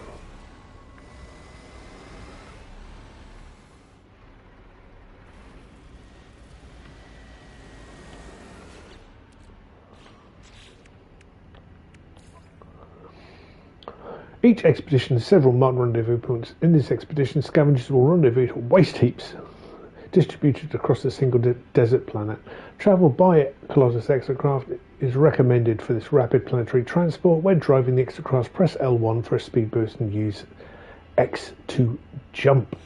Each expedition has several marked rendezvous points. In this expedition, scavengers will rendezvous at waste heaps distributed across a single desert planet. Travel by Colossus exocraft is recommended for this rapid planetary transport. When driving the exocraft, press L1 for a speed boost and use X to jump.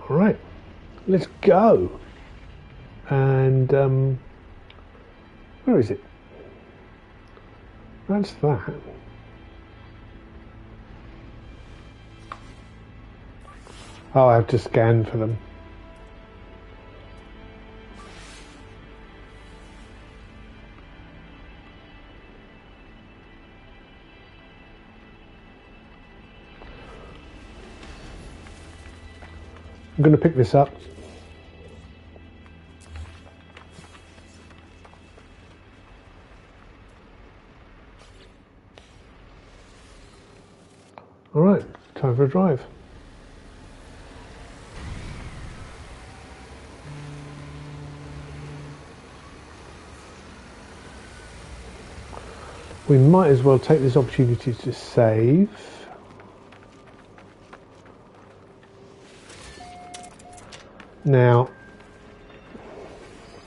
Alright, let's go. And where is it? That's that. Oh, I have to scan for them. I'm going to pick this up. All right, time for a drive. We might as well take this opportunity to save. Now,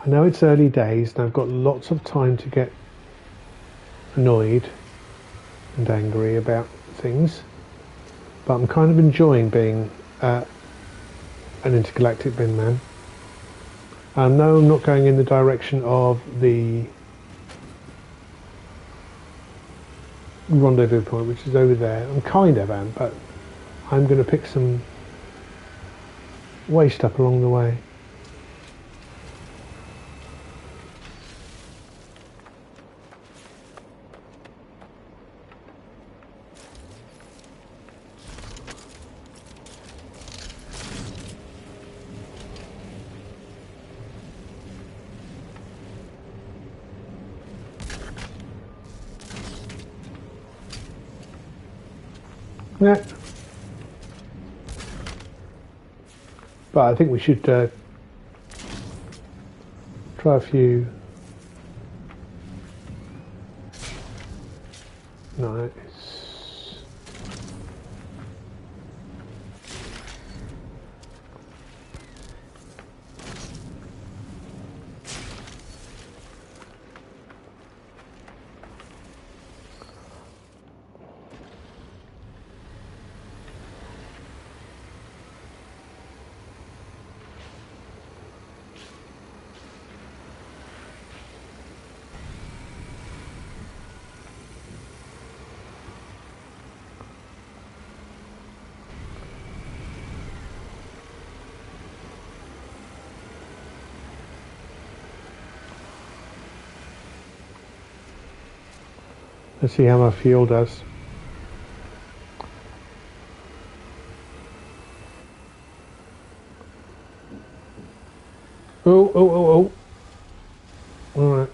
I know it's early days and I've got lots of time to get annoyed and angry about things, but I'm kind of enjoying being an intergalactic bin man. No, I'm not going in the direction of the rendezvous point, which is over there. I'm kind of am, but I'm going to pick some waste up along the way. Yeah. But I think we should try a few. Nice. Let's see how my fuel does. Oh. Alright,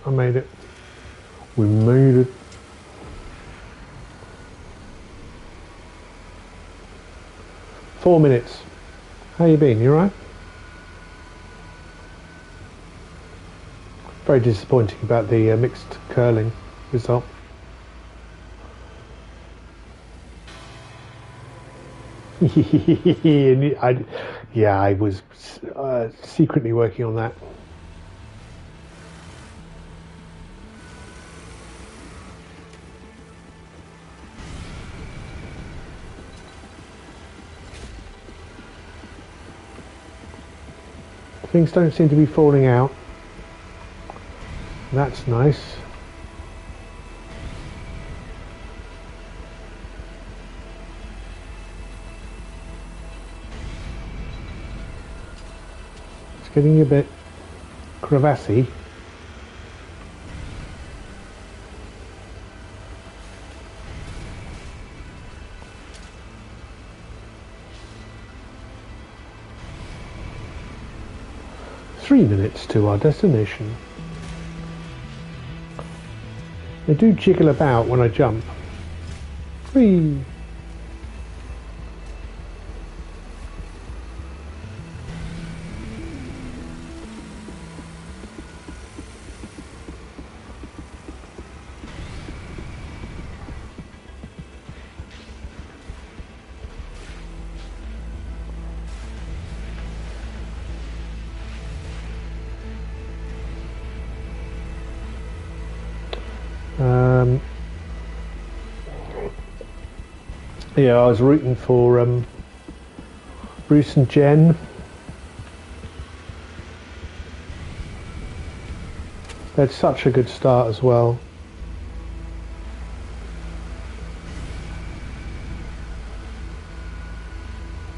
I made it. We made it. Four minutes. How you been? You alright? Very disappointing about the mixed curling result. I was secretly working on that. Things don't seem to be falling out. That's nice. It's getting a bit crevassy. Three minutes to our destination. They do jiggle about when I jump. Whee! Yeah, I was rooting for Bruce and Jen. They had such a good start as well.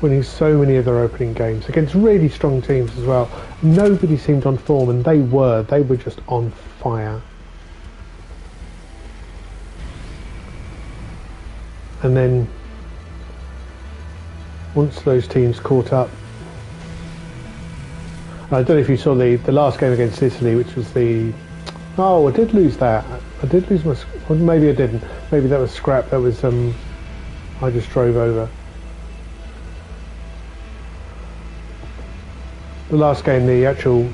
Winning so many of their opening games against really strong teams as well. Nobody seemed on form, and they were just on fire. And then once those teams caught up, I don't know if you saw the last game against Italy, which was the... Oh, I did lose that. I did lose my... Or maybe I didn't. Maybe that was scrap. That was... I just drove over. The last game, the actual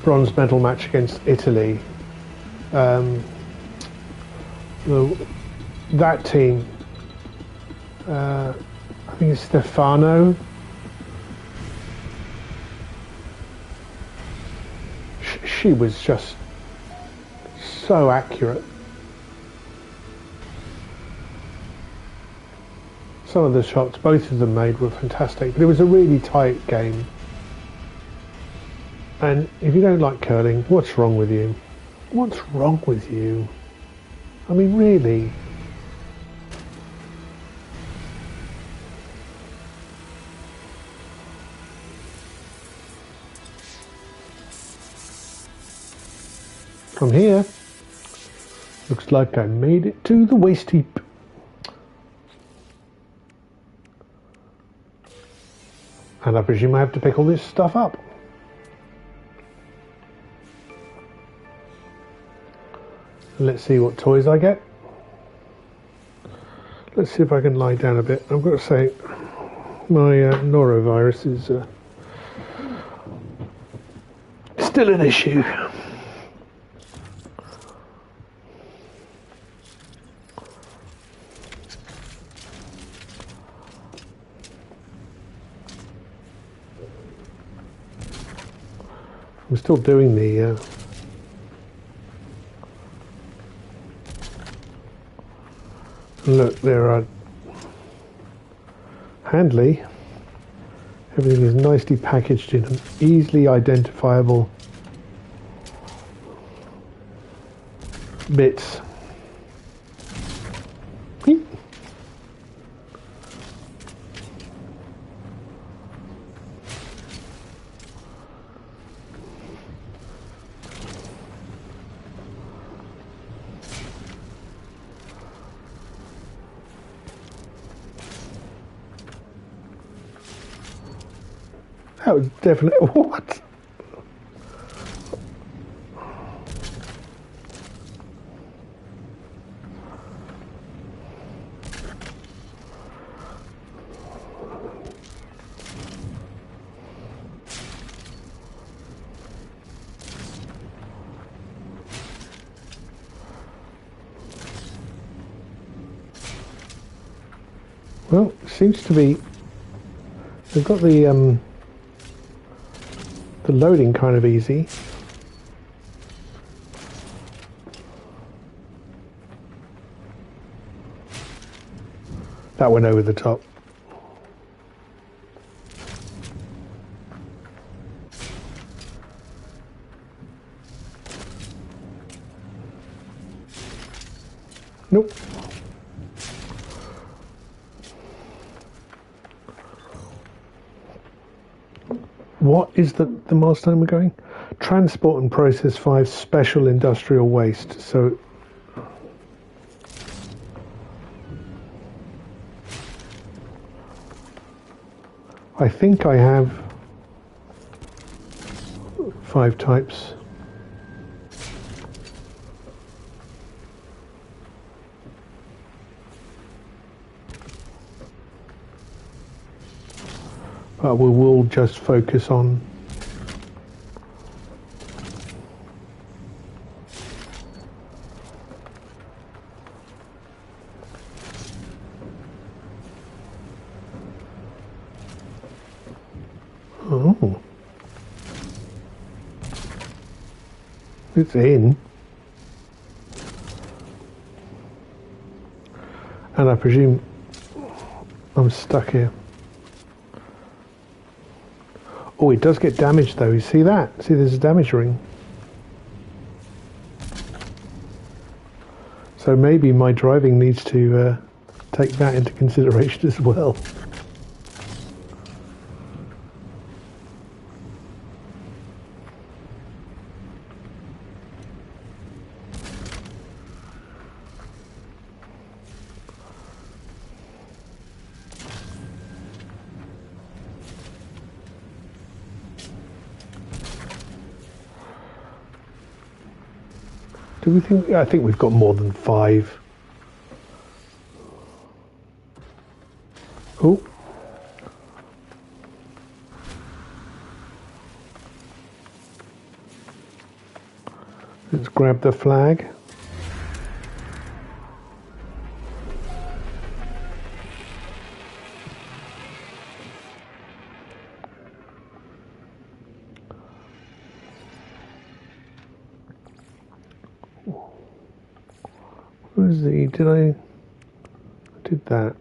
bronze medal match against Italy, that team... I think it's Stefano. She was just so accurate. Some of the shots both of them made were fantastic, but it was a really tight game. And if you don't like curling, what's wrong with you? What's wrong with you? I mean, really? From here, looks like I made it to the waste heap. And I presume I have to pick all this stuff up. Let's see what toys I get. Let's see if I can lie down a bit. I've got to say, my norovirus is still an issue. I'm still doing the look, there are handily everything is nicely packaged in an easily identifiable bits. That was definitely what? Well, seems to be. They've got the loading kind of easy. That went over the top. Nope. What is the milestone we're going? Transport and process 5 special industrial waste. So I think I have 5 types. But we will just focus on it's in, and I presume I'm stuck here. Oh, it does get damaged though. You see that? See, there's a damage ring. So maybe my driving needs to take that into consideration as well. Do we think? I think we've got more than 5. Oh. Let's grab the flag. Where's the? I did that.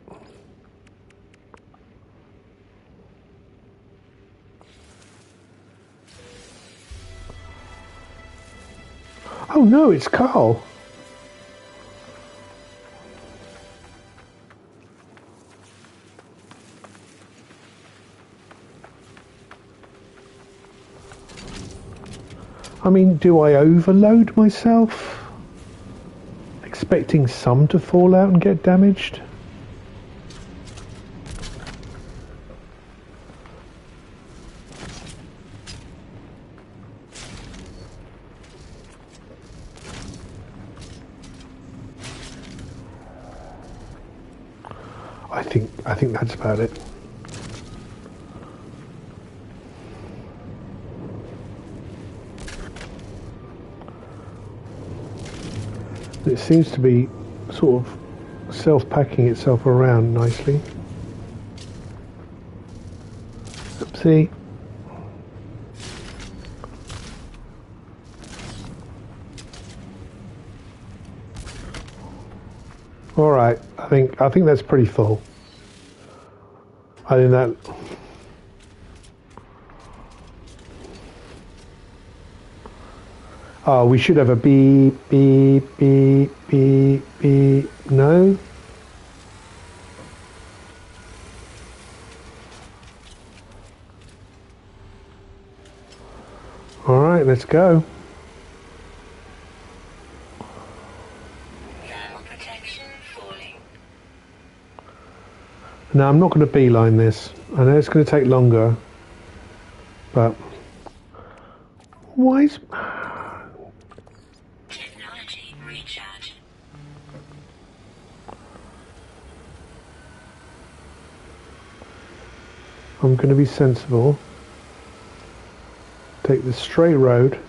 Oh no, it's Carl. I mean, do I overload myself? Expecting some to fall out and get damaged? I think that's about it. It seems to be sort of self-packing itself around nicely. Oopsie. All right, I think that's pretty full. I think that. Oh, we should have a beep, beep, beep, beep, beep. No? All right, let's go. Thermal protection falling. Now, I'm not going to beeline this. I know it's going to take longer, but why is... Technology recharge. I'm going to be sensible. Take the straight road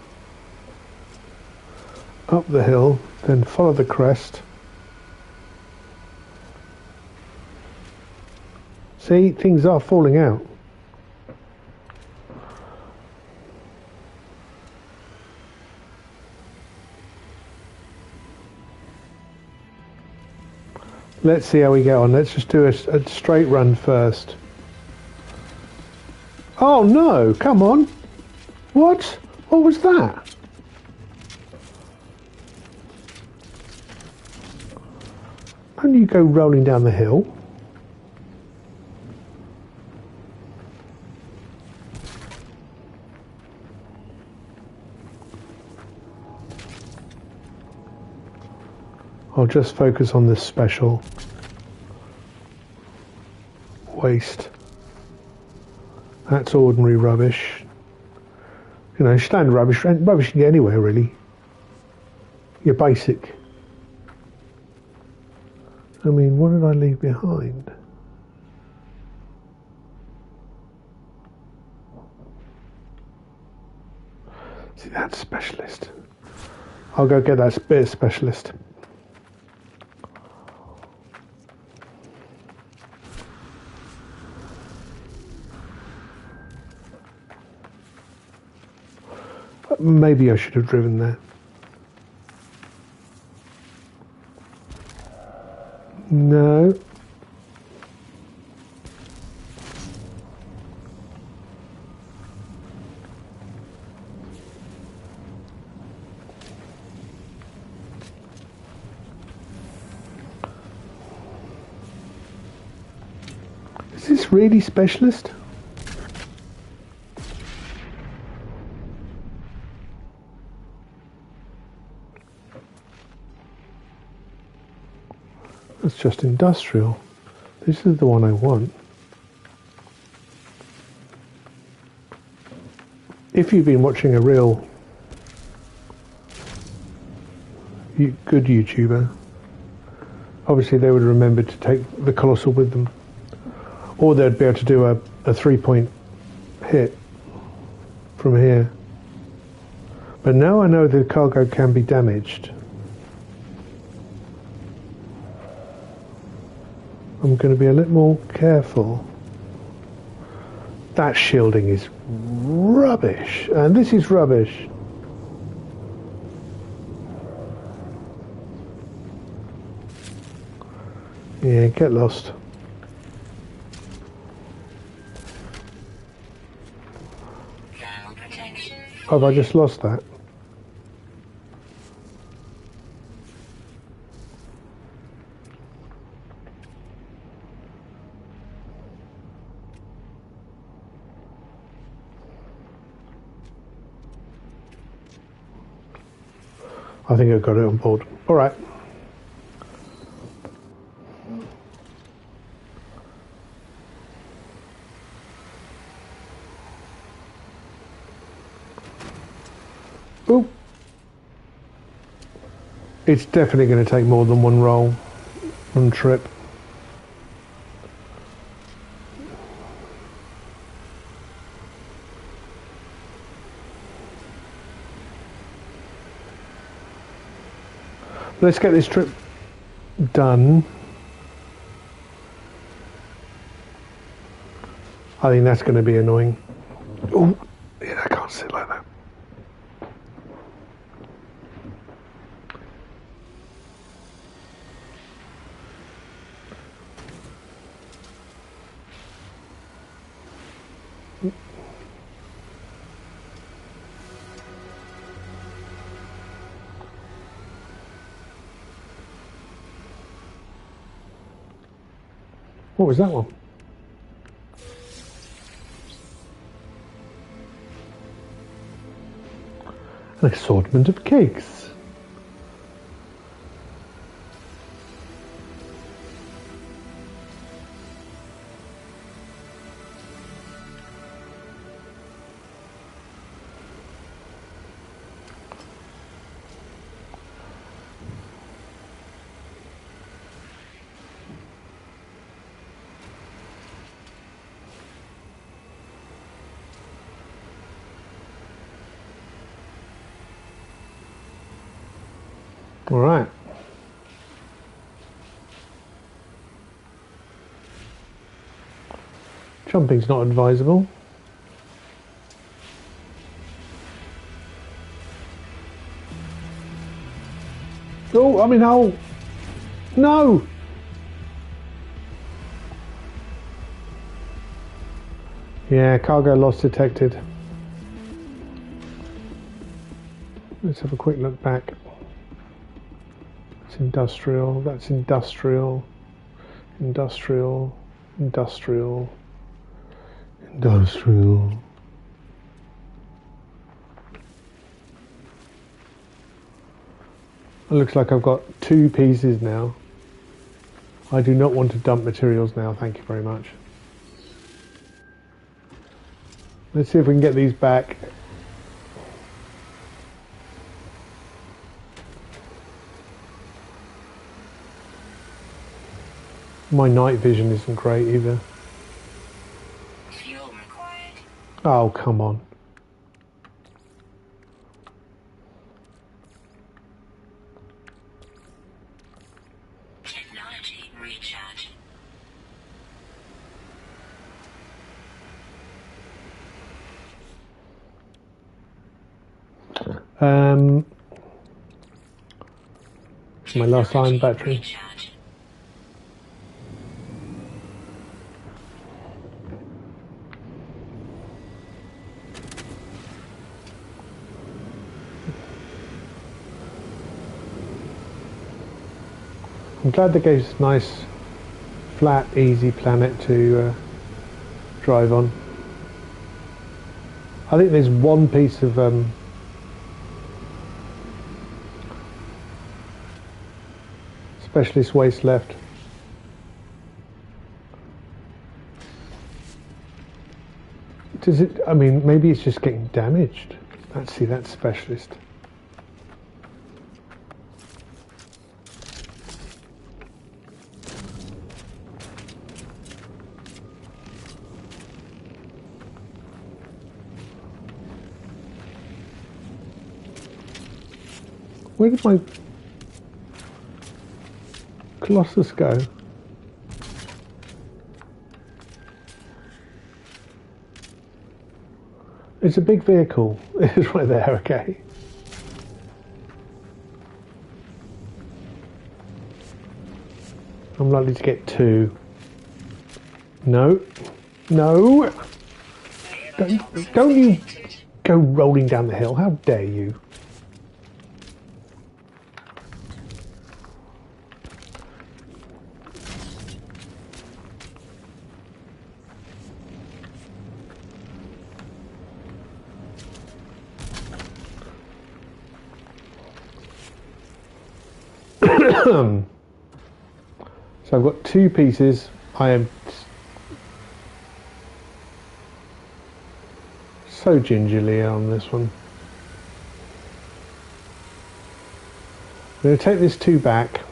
up the hill, then follow the crest. See, things are falling out. Let's see how we get on. Let's just do a straight run first. Oh no, come on. What? What was that? Don't you go rolling down the hill? I'll just focus on this special. Waste. That's ordinary rubbish. You know, standard rubbish you can get anywhere really. Your basic. I mean, what did I leave behind? See, that's specialist. I'll go get that bit of specialist. Maybe I should have driven there. No. Is this really specialist? That's just industrial. This is the one I want. If you've been watching a real good YouTuber, obviously they would remember to take the Colossal with them. Or they'd be able to do a 3-point hit from here. But now I know the cargo can be damaged. I'm going to be a little more careful. That shielding is rubbish, and this is rubbish. Yeah, get lost. Oh, have I just lost that? I think I've got it on board. All right. Ooh. It's definitely going to take more than one roll, one trip. Let's get this trip done. I think that's going to be annoying. Oh, yeah, I can't sit like that. What was that one? An assortment of cakes. All right. Jumping's not advisable. Oh, I mean, oh, no. Yeah, cargo loss detected. Let's have a quick look back. It's industrial, that's industrial, industrial, industrial, industrial. It looks like I've got 2 pieces now. I do not want to dump materials now, thank you very much. Let's see if we can get these back. My night vision isn't great either. Fuel required. Oh, come on. Technology recharge. My last iron battery. Recharge. I'm glad they gave us a nice, flat, easy planet to drive on. I think there's one piece of specialist waste left. Does it? I mean, maybe it's just getting damaged. Let's see, that's specialist. Where did my Colossus go? It's a big vehicle. It's right there, okay. I'm likely to get 2. No. No! Don't you go rolling down the hill. How dare you? So I've got 2 pieces. I am so gingerly on this one. I'm going to take this 2 back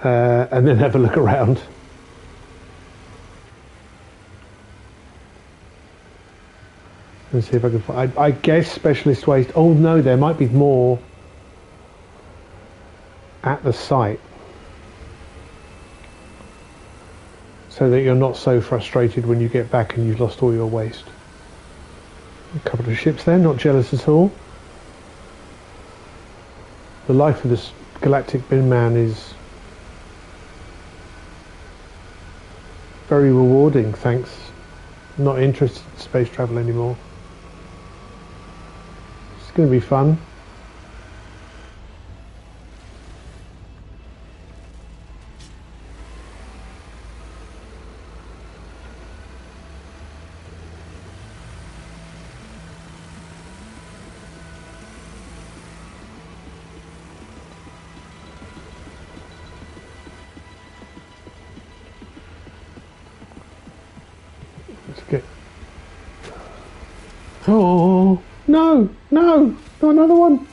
and then have a look around. Let's see if I can find. I guess specialist waste. Oh no, there might be more at the site, so that you're not so frustrated when you get back and you've lost all your waste. A couple of ships there, not jealous at all. The life of this galactic bin man is very rewarding, thanks. Not interested in space travel anymore. It's going to be fun. Let's get... Oh, no, no, not another one.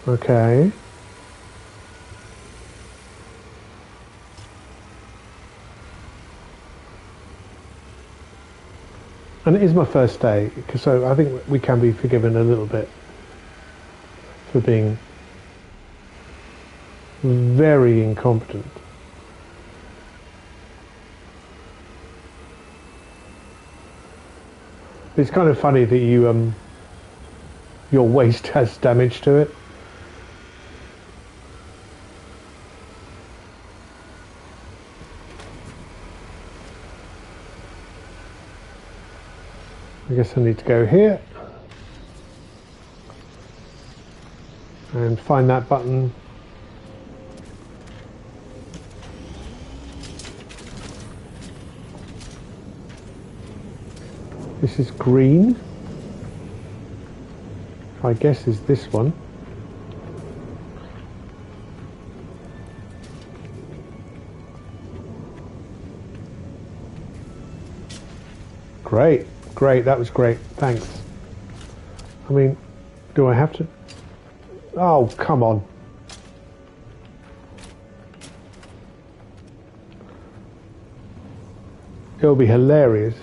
Okay. And it is my first day, so I think we can be forgiven a little bit for being very incompetent. It's kind of funny that you your waste has damage to it. I guess I need to go here and find that button. This is green. I guess is this one. Great. Great, that was great. Thanks. I mean, do I have to? Oh, come on. It'll be hilarious.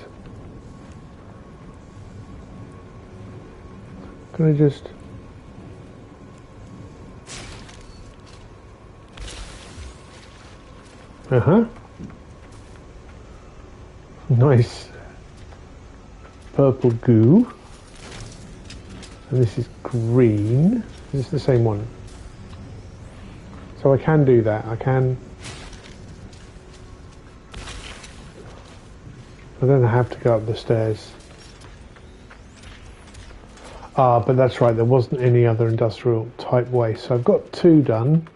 Can I just... Uh-huh. Nice. Purple goo, and this is green. This is the same one, so I can do that. I don't have to go up the stairs. But that's right, there wasn't any other industrial type waste, so I've got 2 done.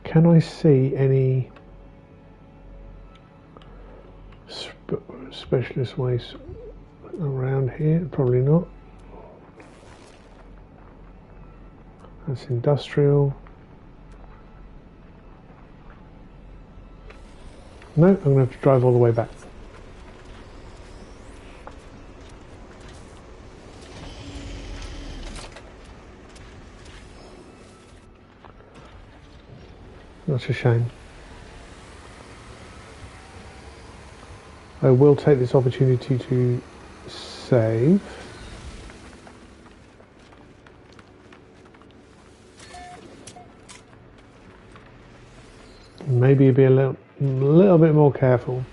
Can I see any specialist waste around here? Probably not. That's industrial. No, I'm going to have to drive all the way back. That's a shame. I will take this opportunity to save. Maybe be a little bit more careful.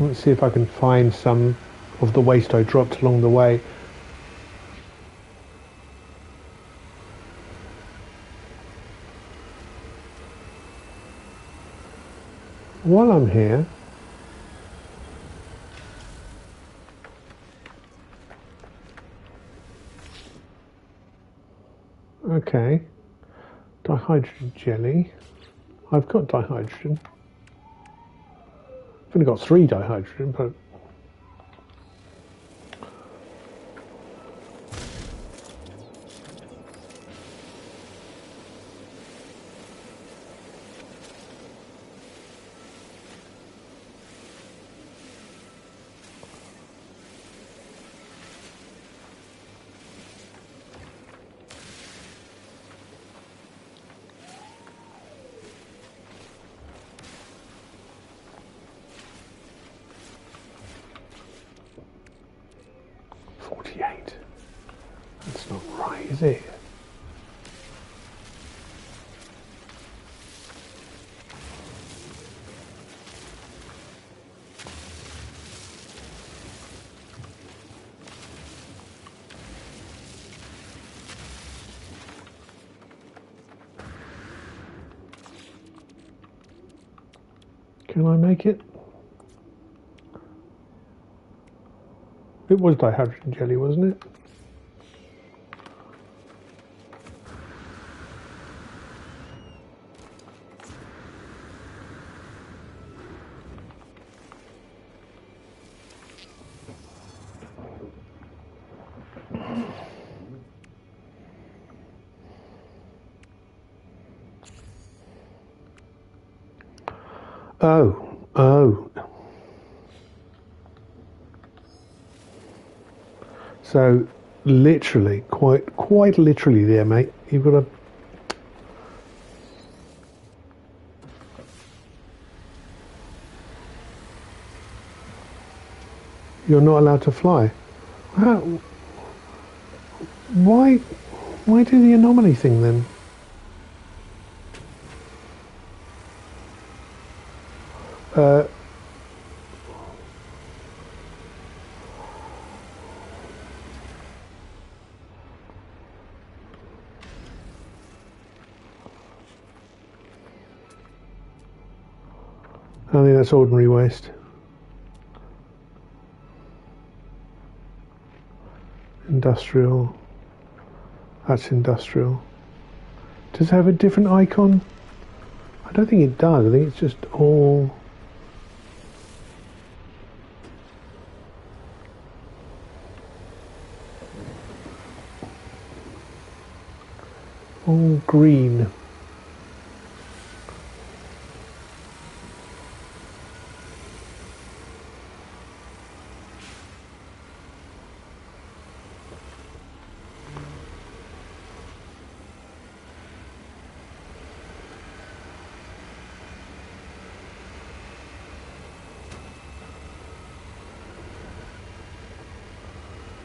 Let's see if I can find some of the waste I dropped along the way. While I'm here, Okay. Dihydrogen jelly. I've got dihydrogen. I've only got 3 dihydrogen, but... That's not right, is it? Can I make it? It was dihydrogen jelly, wasn't it? Oh. So, literally, quite literally there, mate. You've got to... You're not allowed to fly. How? Why do the anomaly thing then? I think that's ordinary waste. Industrial. That's industrial. Does it have a different icon? I don't think it does. I think it's just all... all green.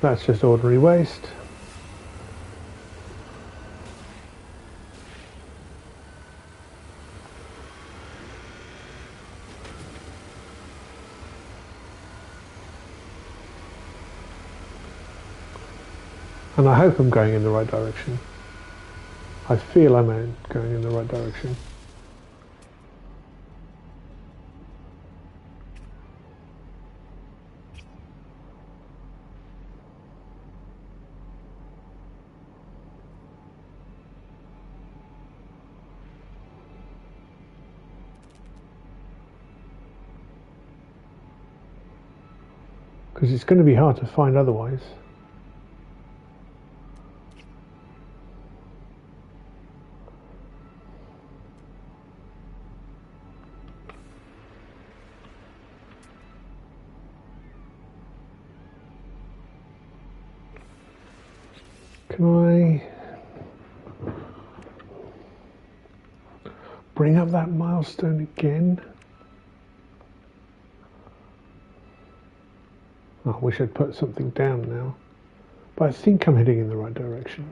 That's just ordinary waste. And I hope I'm going in the right direction. I feel I'm going in the right direction. Because it's going to be hard to find otherwise. Can I bring up that milestone again? Oh, I wish I'd put something down now. But I think I'm heading in the right direction.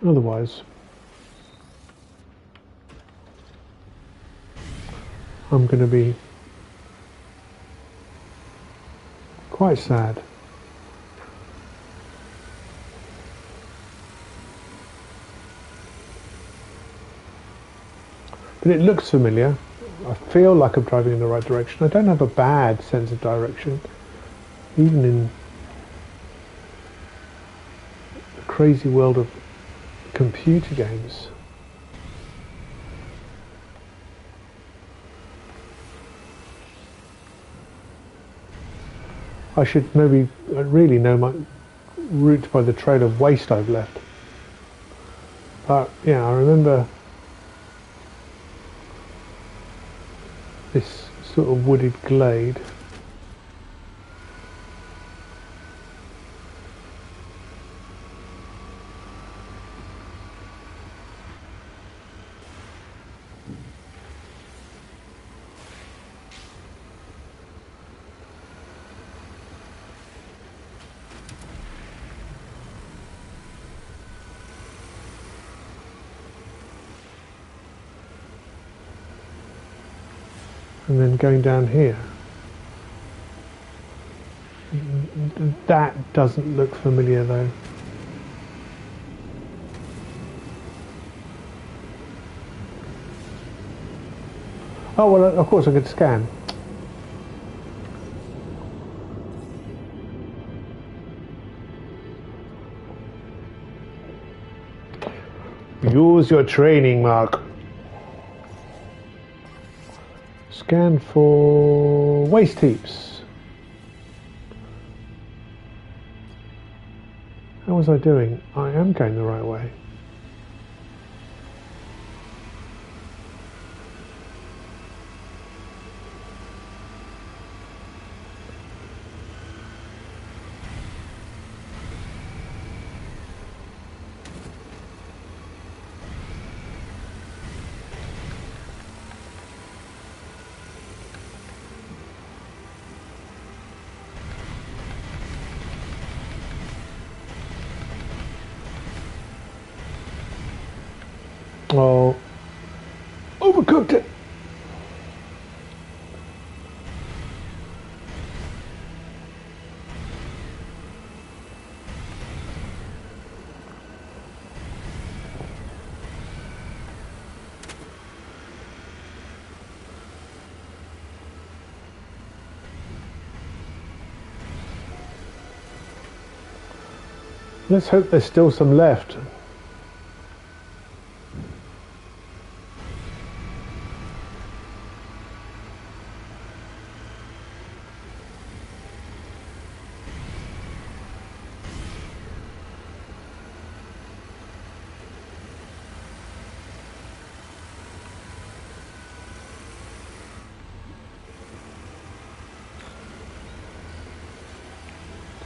Otherwise, I'm going to be quite sad. but it looks familiar. I feel like I'm driving in the right direction. I don't have a bad sense of direction, even in the crazy world of computer games. I should maybe really know my route by the trail of waste I've left. But yeah, I remember this sort of wooded glade. And then going down here. That doesn't look familiar though. Oh well, of course I could scan. Use your training, Mark. Scan for waste heaps. How was I doing? I am going the right way. Oh, overcooked it. Let's hope there's still some left.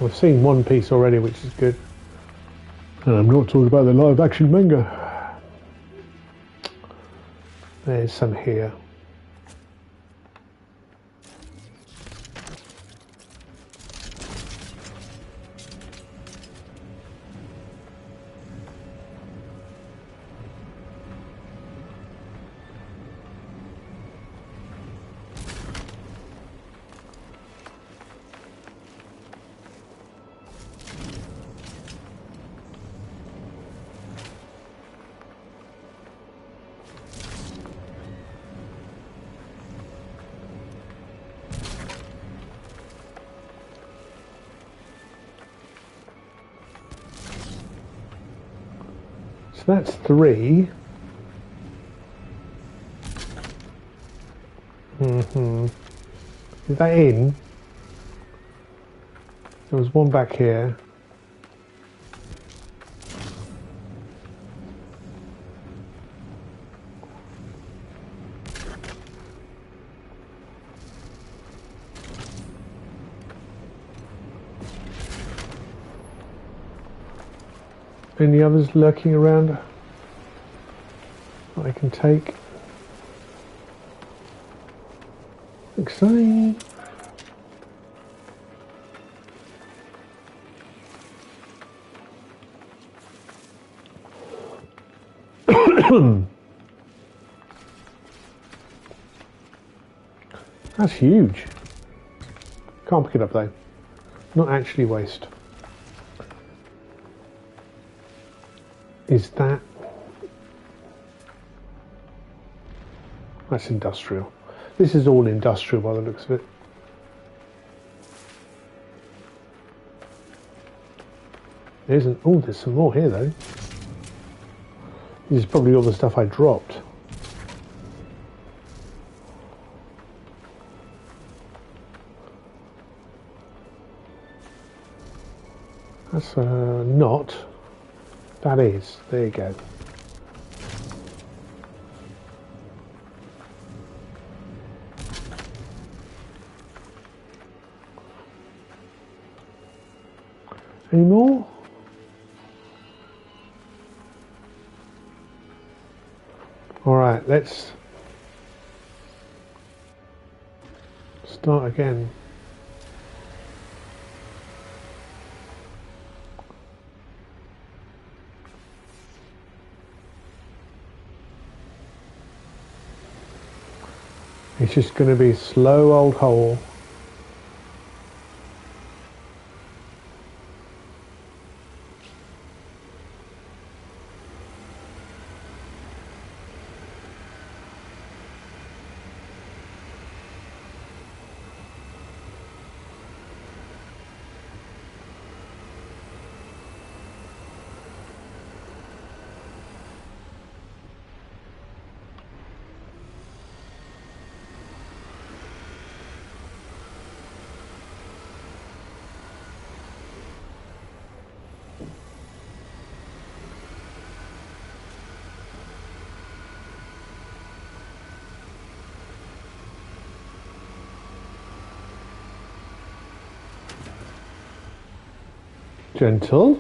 I've seen one piece already, which is good. And I'm not talking about the live action manga. There's some here. So that's 3. Is that in? There was one back here. Any others lurking around that I can take? Exciting. That's huge. Can't pick it up though. Not actually waste. Is that That's industrial. This is all industrial by the looks of it. There isn't. Oh, there's some more here though. This is probably all the stuff I dropped. That's not. That is. There you go. Any more? All right, let's start again. It's just going to be a slow old hole. Gentle.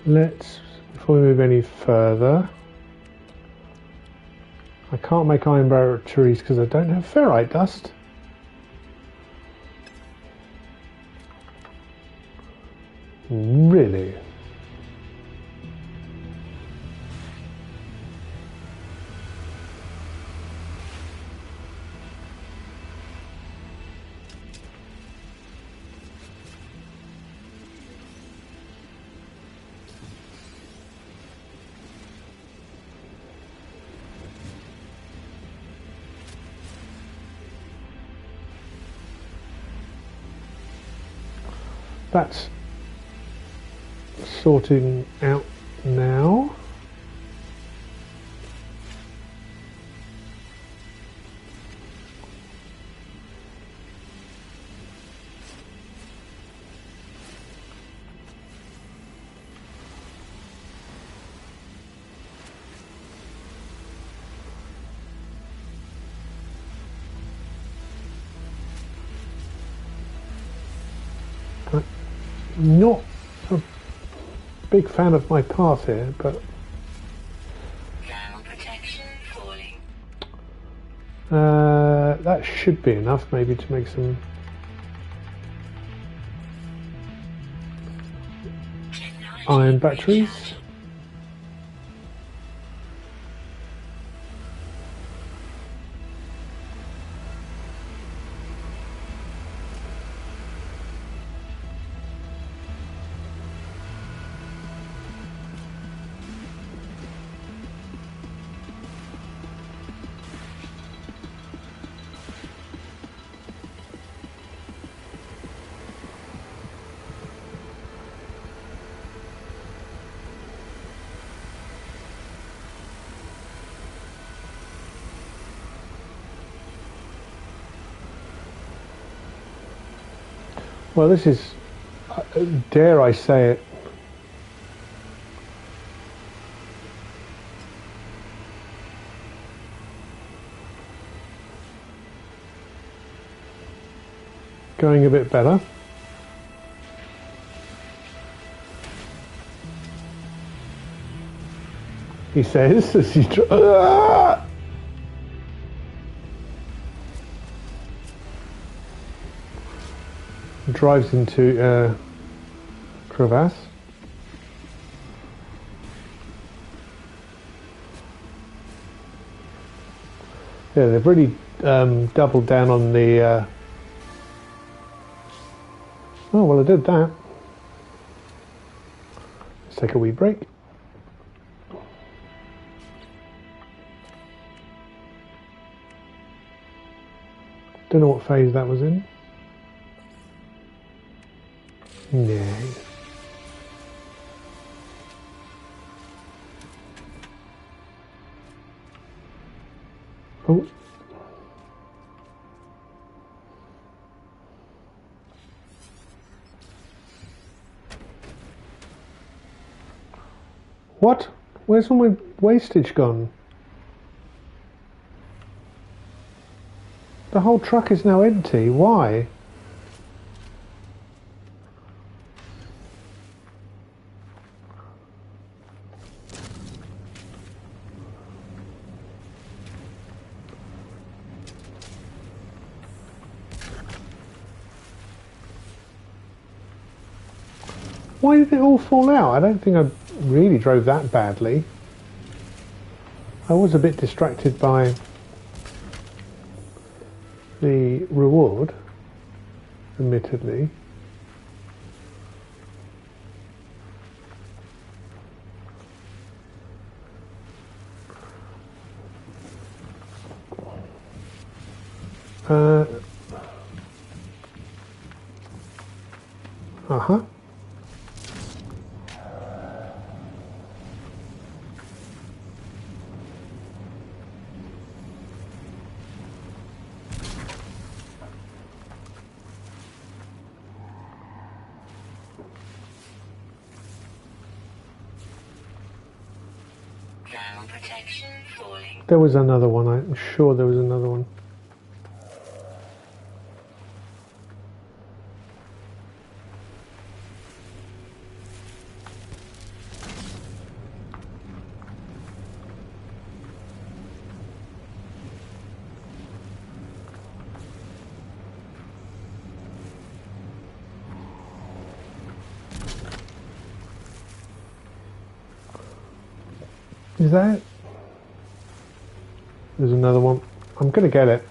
Let's, before we move any further, I can't make iron batteries because I don't have ferrite dust. Really? That's sorting out now. Not a big fan of my path here, but Thermal protection falling. that should be enough maybe to make some iron batteries. Well, this is, dare I say it, going a bit better. he says as he drives into a crevasse. Yeah, they've really doubled down on the... Oh, well, I did that. Let's take a wee break. Don't know what phase that was in. Yeah. Oh. What? Where's all my wastage gone? The whole truck is now empty. Why? Why did it all fall out? I don't think I really drove that badly. I was a bit distracted by the reward, admittedly. Uh-huh. Ground protection falling. There was another one. I'm sure there was another one. Is that it? There's another one. I'm gonna get it.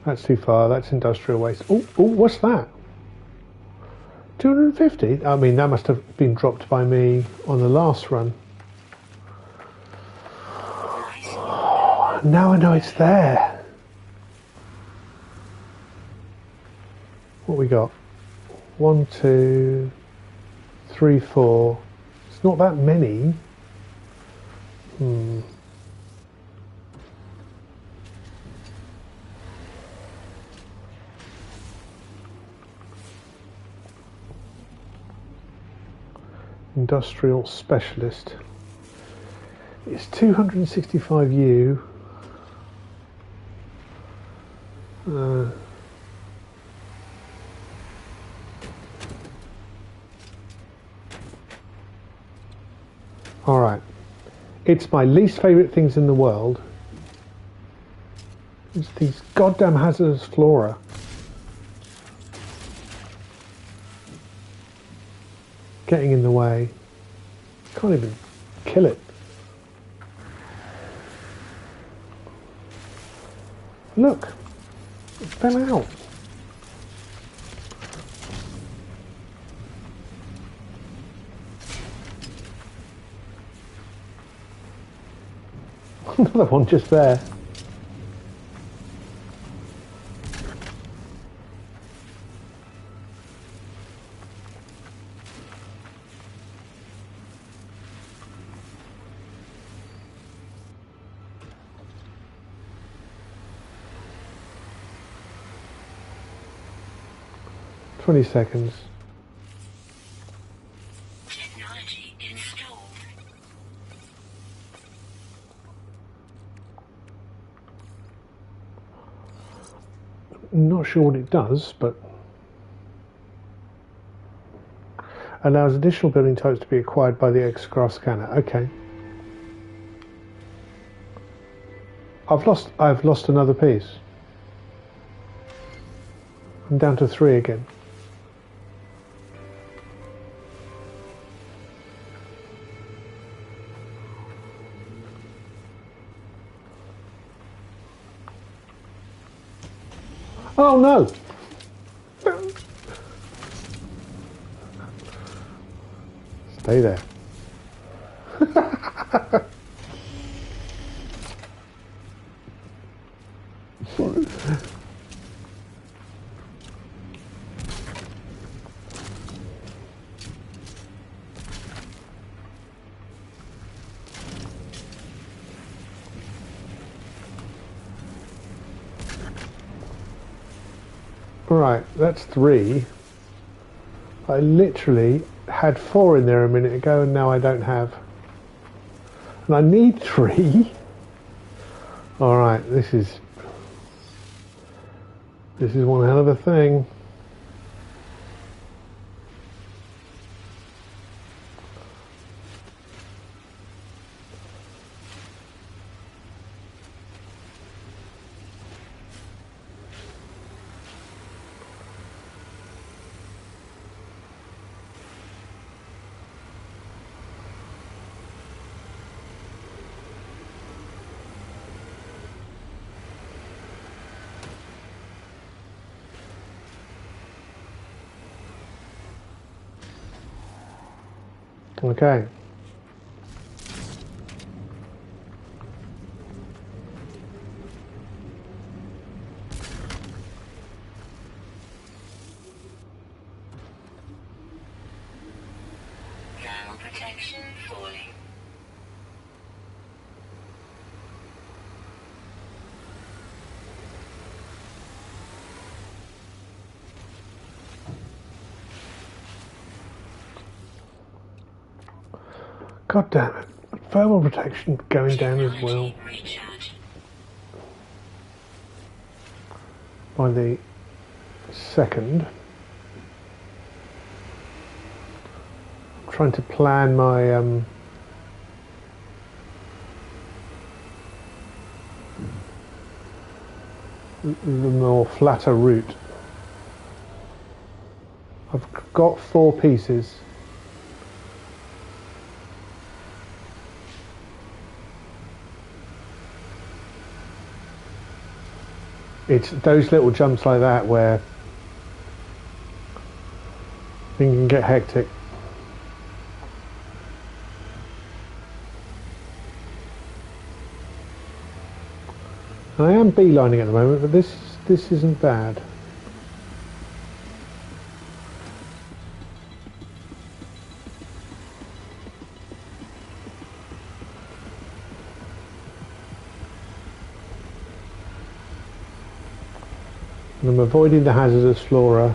That's too far. That's industrial waste. Oh, what's that? 250? I mean, that must have been dropped by me on the last run. Now I know it's there. What we got? 1, 2, 3, 4. It's not that many. Industrial specialist. It's 265U. Alright. It's my least favourite things in the world. It's these goddamn hazardous flora. Getting in the way. Can't even kill it. Look. It fell out. Another one just there. "20 seconds. Technology installed. Not sure what it does, but allows additional building types to be acquired by the X-Graph scanner. Okay. I've lost another piece. I'm down to 3 again. Oh no! Stay there. Right, that's 3. I literally had 4 in there a minute ago and now I don't have. And I need 3. Alright, this is one hell of a thing. Okay. Thermal protection falling. God damn it. Thermal protection going down as well. Recharge. By the second. I'm trying to plan my the more flatter route. I've got 4 pieces. It's those little jumps like that where things can get hectic. I am beelining at the moment, but this isn't bad. And I'm avoiding the hazardous flora.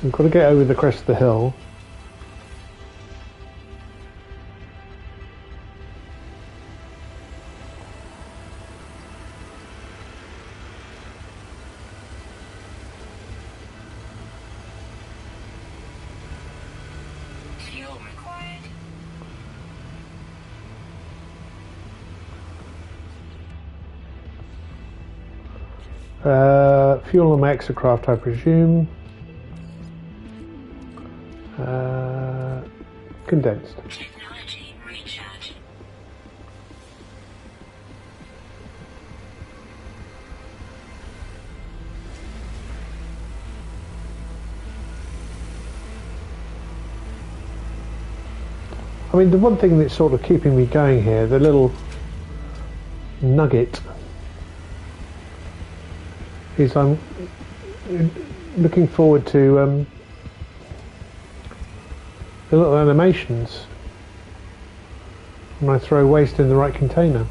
I've got to get over the crest of the hill. Fuel required. Fuel on my exocraft, I presume. Condensed. Technology recharge. I mean, the one thing that's sort of keeping me going here, the little nugget, is I'm looking forward to the little animations when I throw waste in the right container.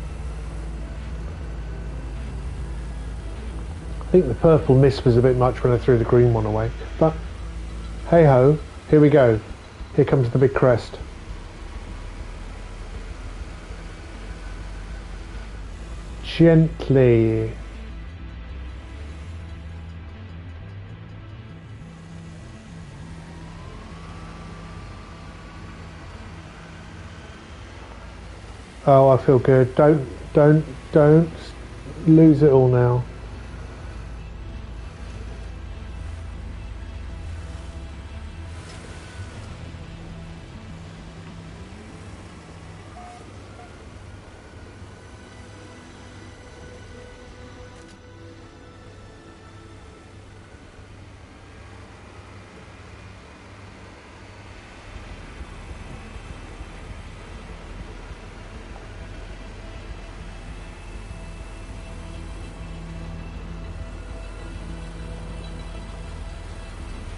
I think the purple mist was a bit much when I threw the green one away, but hey ho, here we go. Here comes the big crest. Gently. Oh, I feel good. Don't lose it all now.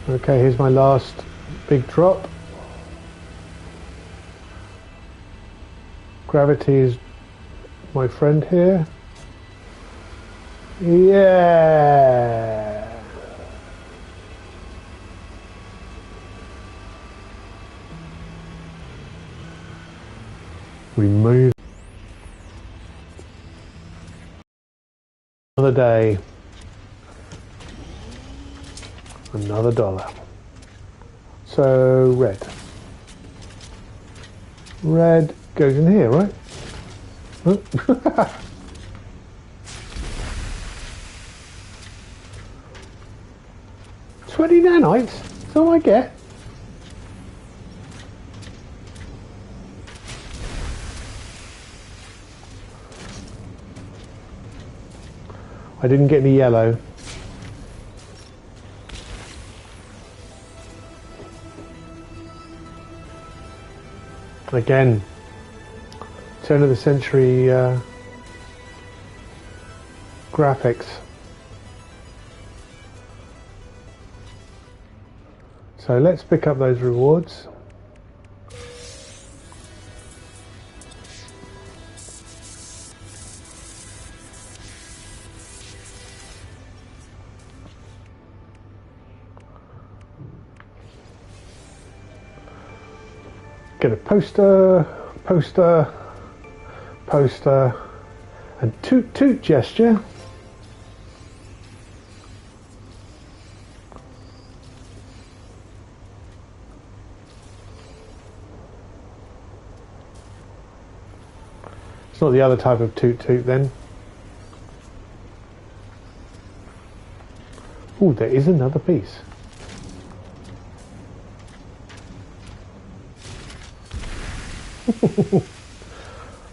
Okay, here's my last big drop. Gravity is my friend here. Yeah. Remove. Another day. Another $1. So red. Red goes in here, right? Huh? 20 nanites? That's all I get. I didn't get any yellow. Again, turn of the century graphics. So let's pick up those rewards. Get a poster, and toot gesture. It's not the other type of toot then. Oh, there is another piece.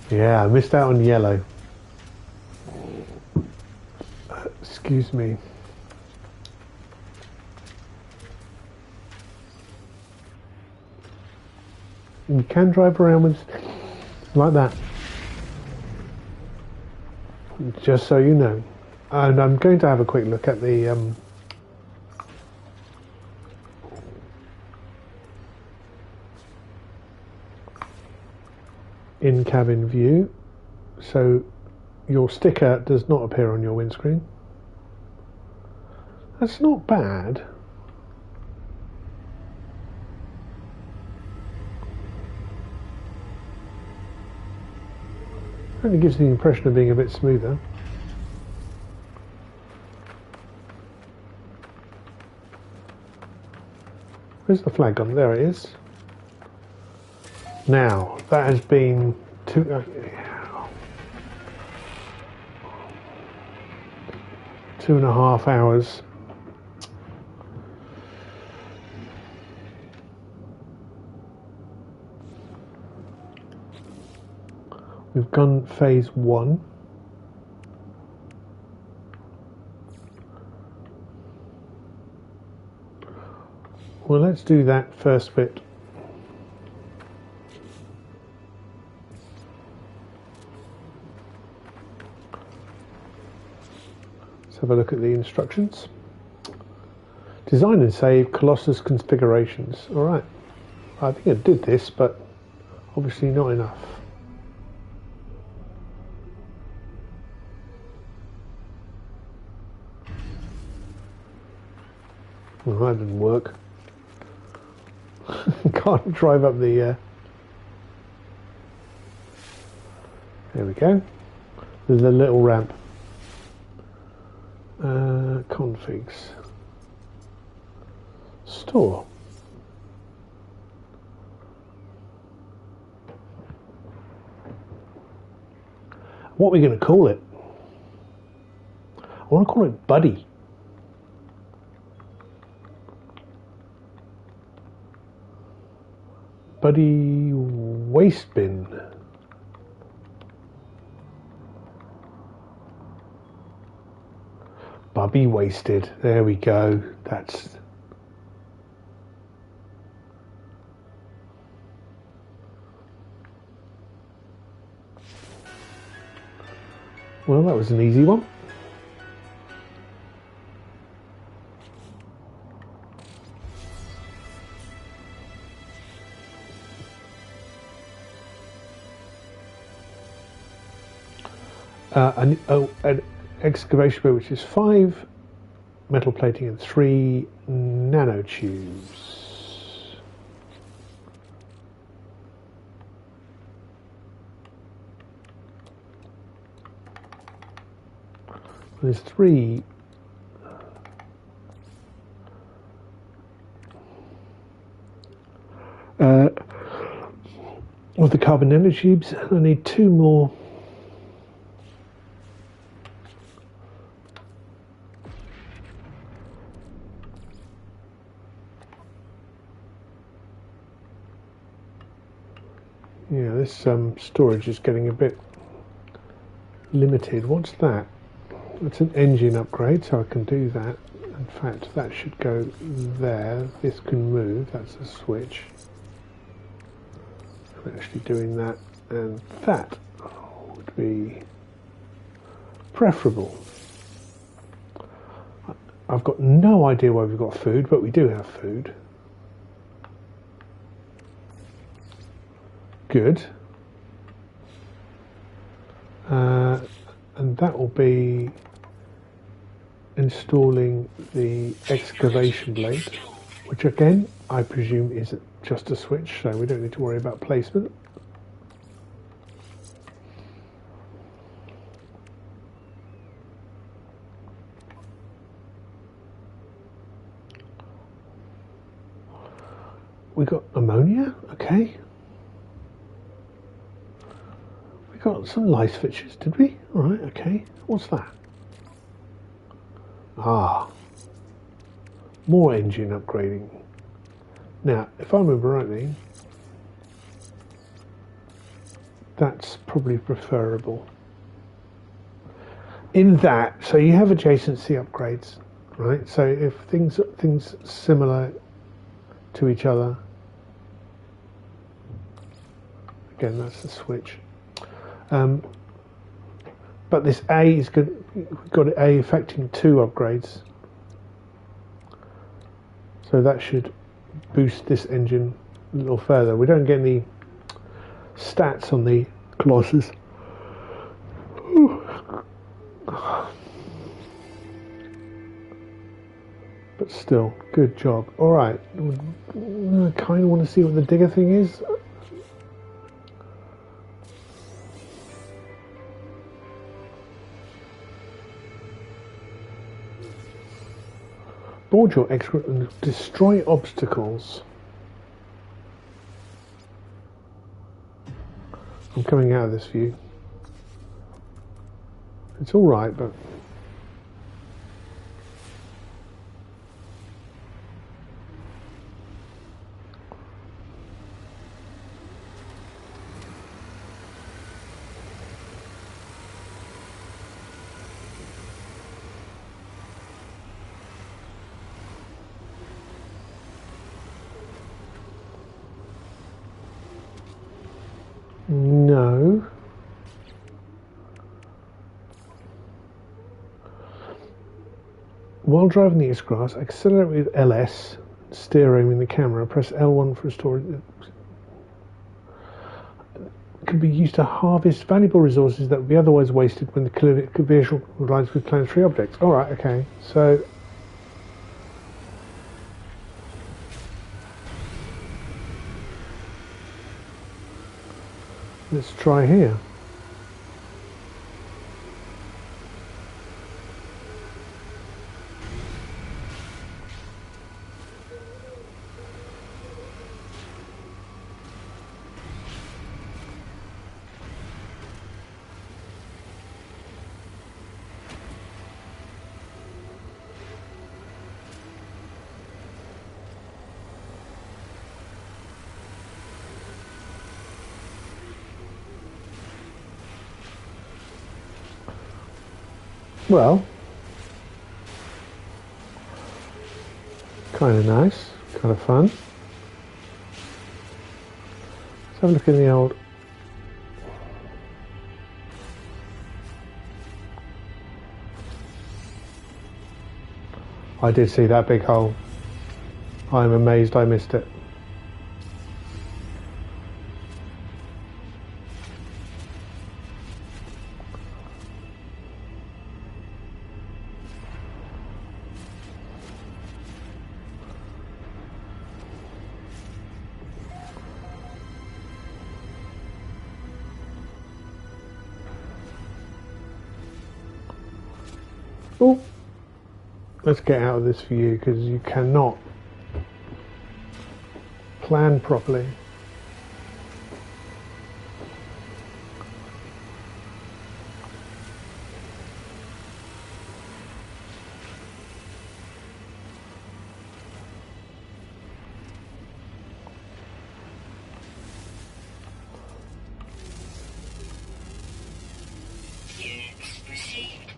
Yeah, I missed out on yellow. Excuse me. You can drive around with like that. Just so you know. And I'm going to have a quick look at the in-cabin view. So your sticker does not appear on your windscreen. That's not bad. Only gives the impression of being a bit smoother. Where's the flag gone? There it is. Now, that has been 2.5 hours. We've gone phase 1. Well, let's do that first bit. Let's have a look at the instructions. Design and save Colossus configurations. All right. I think I did this, but obviously not enough. Well, that didn't work. Can't drive up the... There we go. There's a little ramp. Configs. Store. What are we going to call it? I want to call it Buddy. Buddy Waste Bin. Bubby Wasted. There we go. That's... Well, that was an easy one. An excavation bay which is 5 metal plating and 3 nanotubes. There's 3 of the carbon nanotubes. I need 2 more. Yeah, this storage is getting a bit limited. What's that? It's an engine upgrade, so I can do that. In fact, that should go there. This can move. That's a switch. I'm actually doing that, and that would be preferable. I've got no idea why we've got food, but we do have food. Good. And that will be installing the excavation blade, which again I presume is just a switch, so we don't need to worry about placement. We got ammonia, okay. We got some light switches, did we? All right, okay. What's that? Ah, more engine upgrading. Now, if I remember rightly, that's probably preferable. In that, so you have adjacency upgrades, right? So if things similar to each other, again, that's the switch. But this A is good. We've got A affecting 2 upgrades, so that should boost this engine a little further. We don't get any stats on the Colossus. But still, good job. All right, I kind of want to see what the digger thing is. Board your expert and destroy obstacles. I'm coming out of this view. It's all right, but no. While driving the S-Class, accelerate with LS, steering in the camera, press L1 for storage. It can be used to harvest valuable resources that would be otherwise wasted when the vehicle collides with planetary objects. Alright, okay, so let's try here. Well, kind of nice, kind of fun. Let's have a look in the old. I did see that big hole. I'm amazed I missed it. Oh, let's get out of this view because you cannot plan properly. Units received.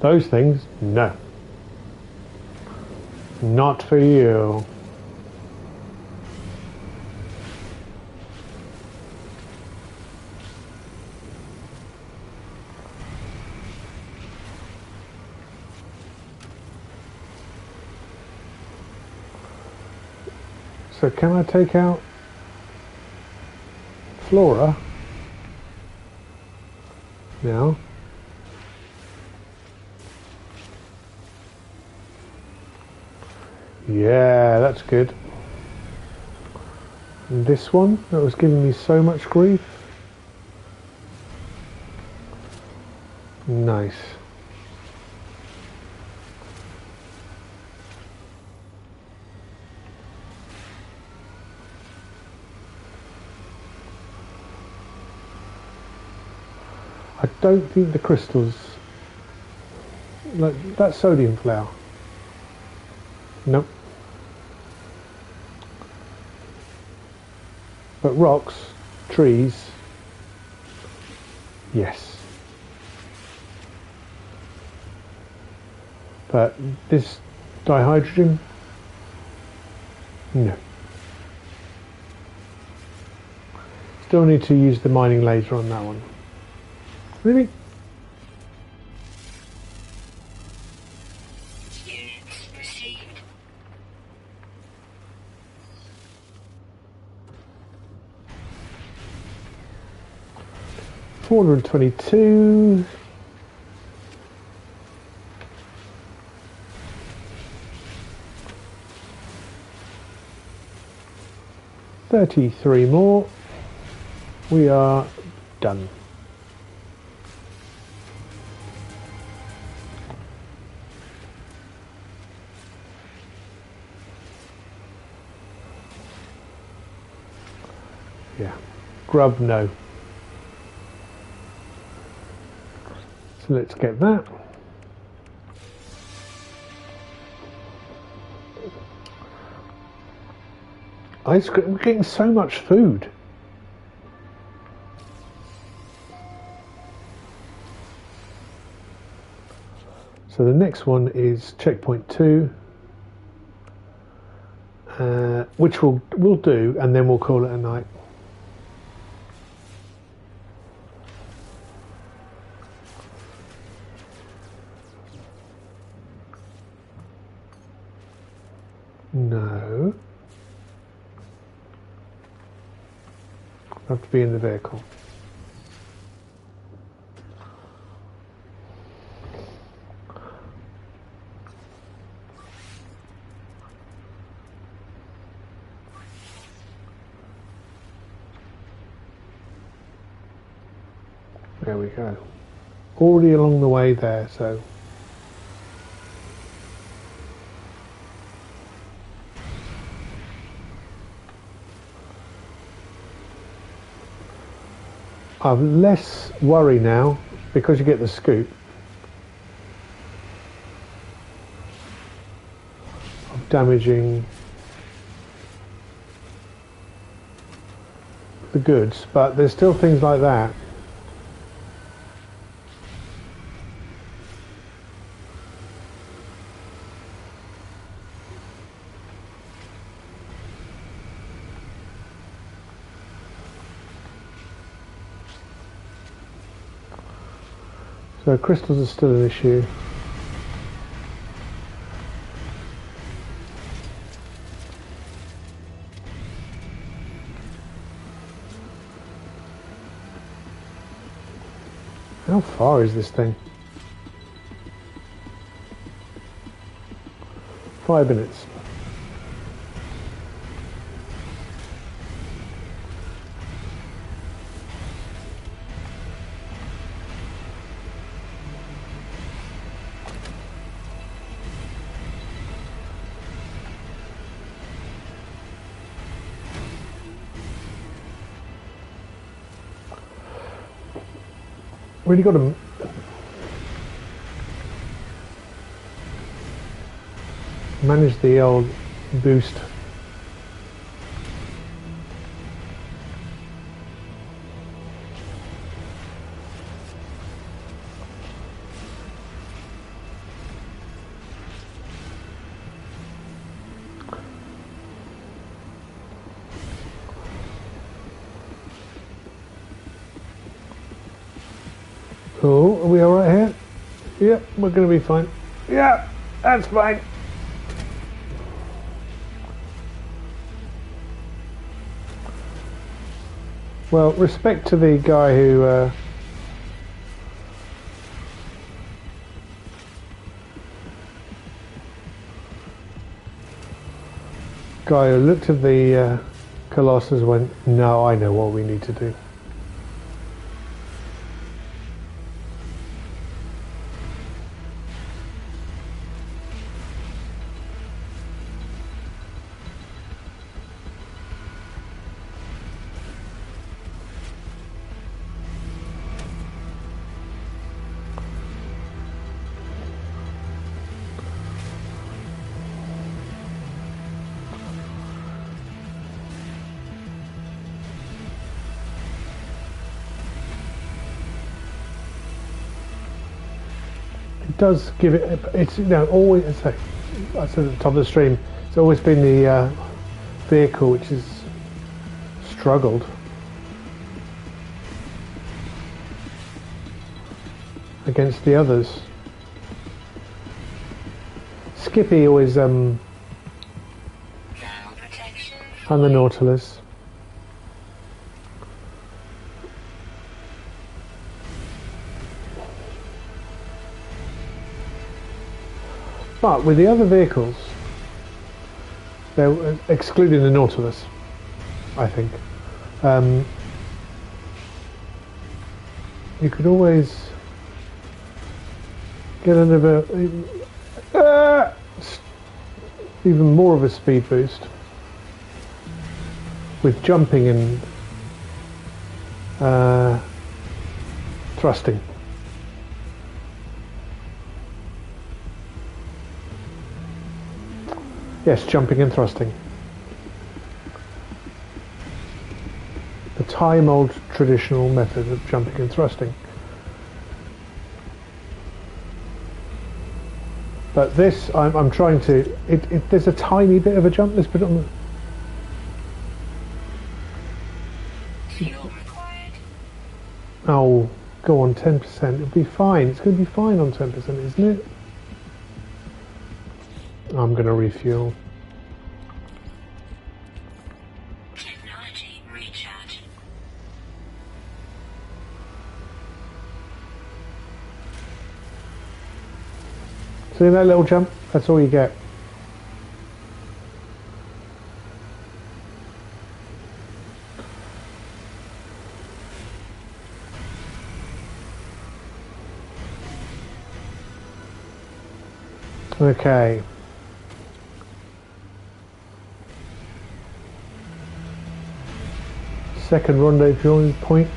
Those things, no. Not for you. So can I take out Flora now? Yeah, that's good. And this one that was giving me so much grief. Nice. I don't think the crystals, like that sodium flower. Nope. But rocks, trees, yes. But this dihydrogen, no. Still need to use the mining laser on that one. Really? Units received. $422. $33 more. We are done. Yeah, grub no. So let's get that. We're getting so much food. So the next one is checkpoint 2, which we'll do, and then we'll call it a night. No. I have to be in the vehicle. There we go. Already along the way there, so. I've less worry now because you get the scoop of damaging the goods, but there's still things like that. So crystals are still an issue. How far is this thing? 5 minutes. Really got to manage the old boost. Oh, are we all right here? Yep, we're going to be fine. Yeah, that's fine. Well, respect to the guy who looked at the Colossus and went, no, I know what we need to do. It does give it, it's, you know, always, I said at the top of the stream, it's always been the vehicle which has struggled against the others. Skippy always on the Nautilus. But with the other vehicles, they're excluding the Nautilus, I think. You could always get another, even more of a speed boost with jumping and thrusting. Yes, jumping and thrusting. The time-old traditional method of jumping and thrusting. But this, I'm trying to. There's a tiny bit of a jump. Let's put it on the. Fuel required. Oh, go on, 10%. It'll be fine. It's going to be fine on 10%, isn't it? I'm going to refuel. Technology recharge. See that little jump? That's all you get. Okay. Second rendezvous point.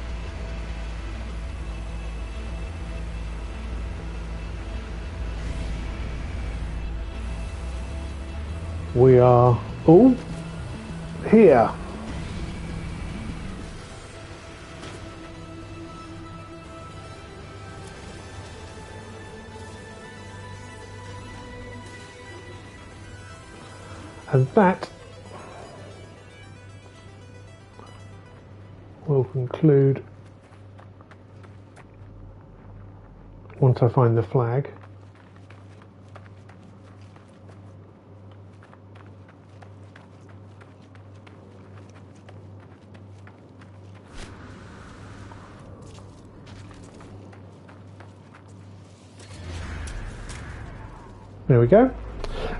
We are all here. And that will conclude once I find the flag. There we go.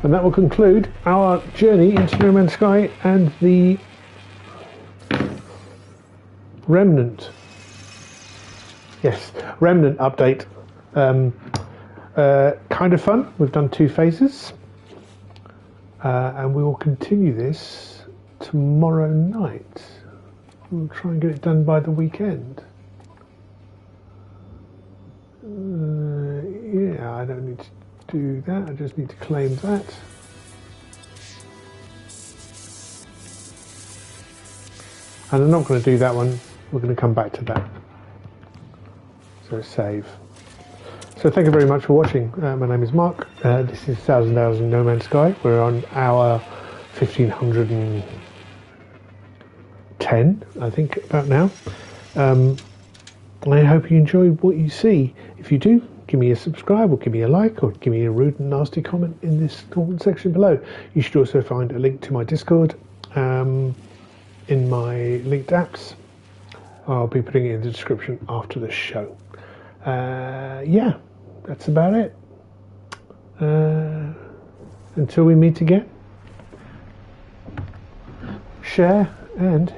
And that will conclude our journey into No Man's Sky and the Remnant. Yes, Remnant update. Kind of fun. We've done 2 phases. And we will continue this tomorrow night. We'll try and get it done by the weekend. Yeah, I don't need to do that. I just need to claim that. And I'm not going to do that one. We're going to come back to that. So save. So thank you very much for watching. My name is Mark. This is 1000 Hours in No Man's Sky. We're on hour 1510, I think, about now. I hope you enjoyed what you see. If you do, give me a subscribe, or give me a like, or give me a rude and nasty comment in this comment section below. You should also find a link to my Discord in my linked apps. I'll be putting it in the description after the show. Yeah, that's about it. Until we meet again, share and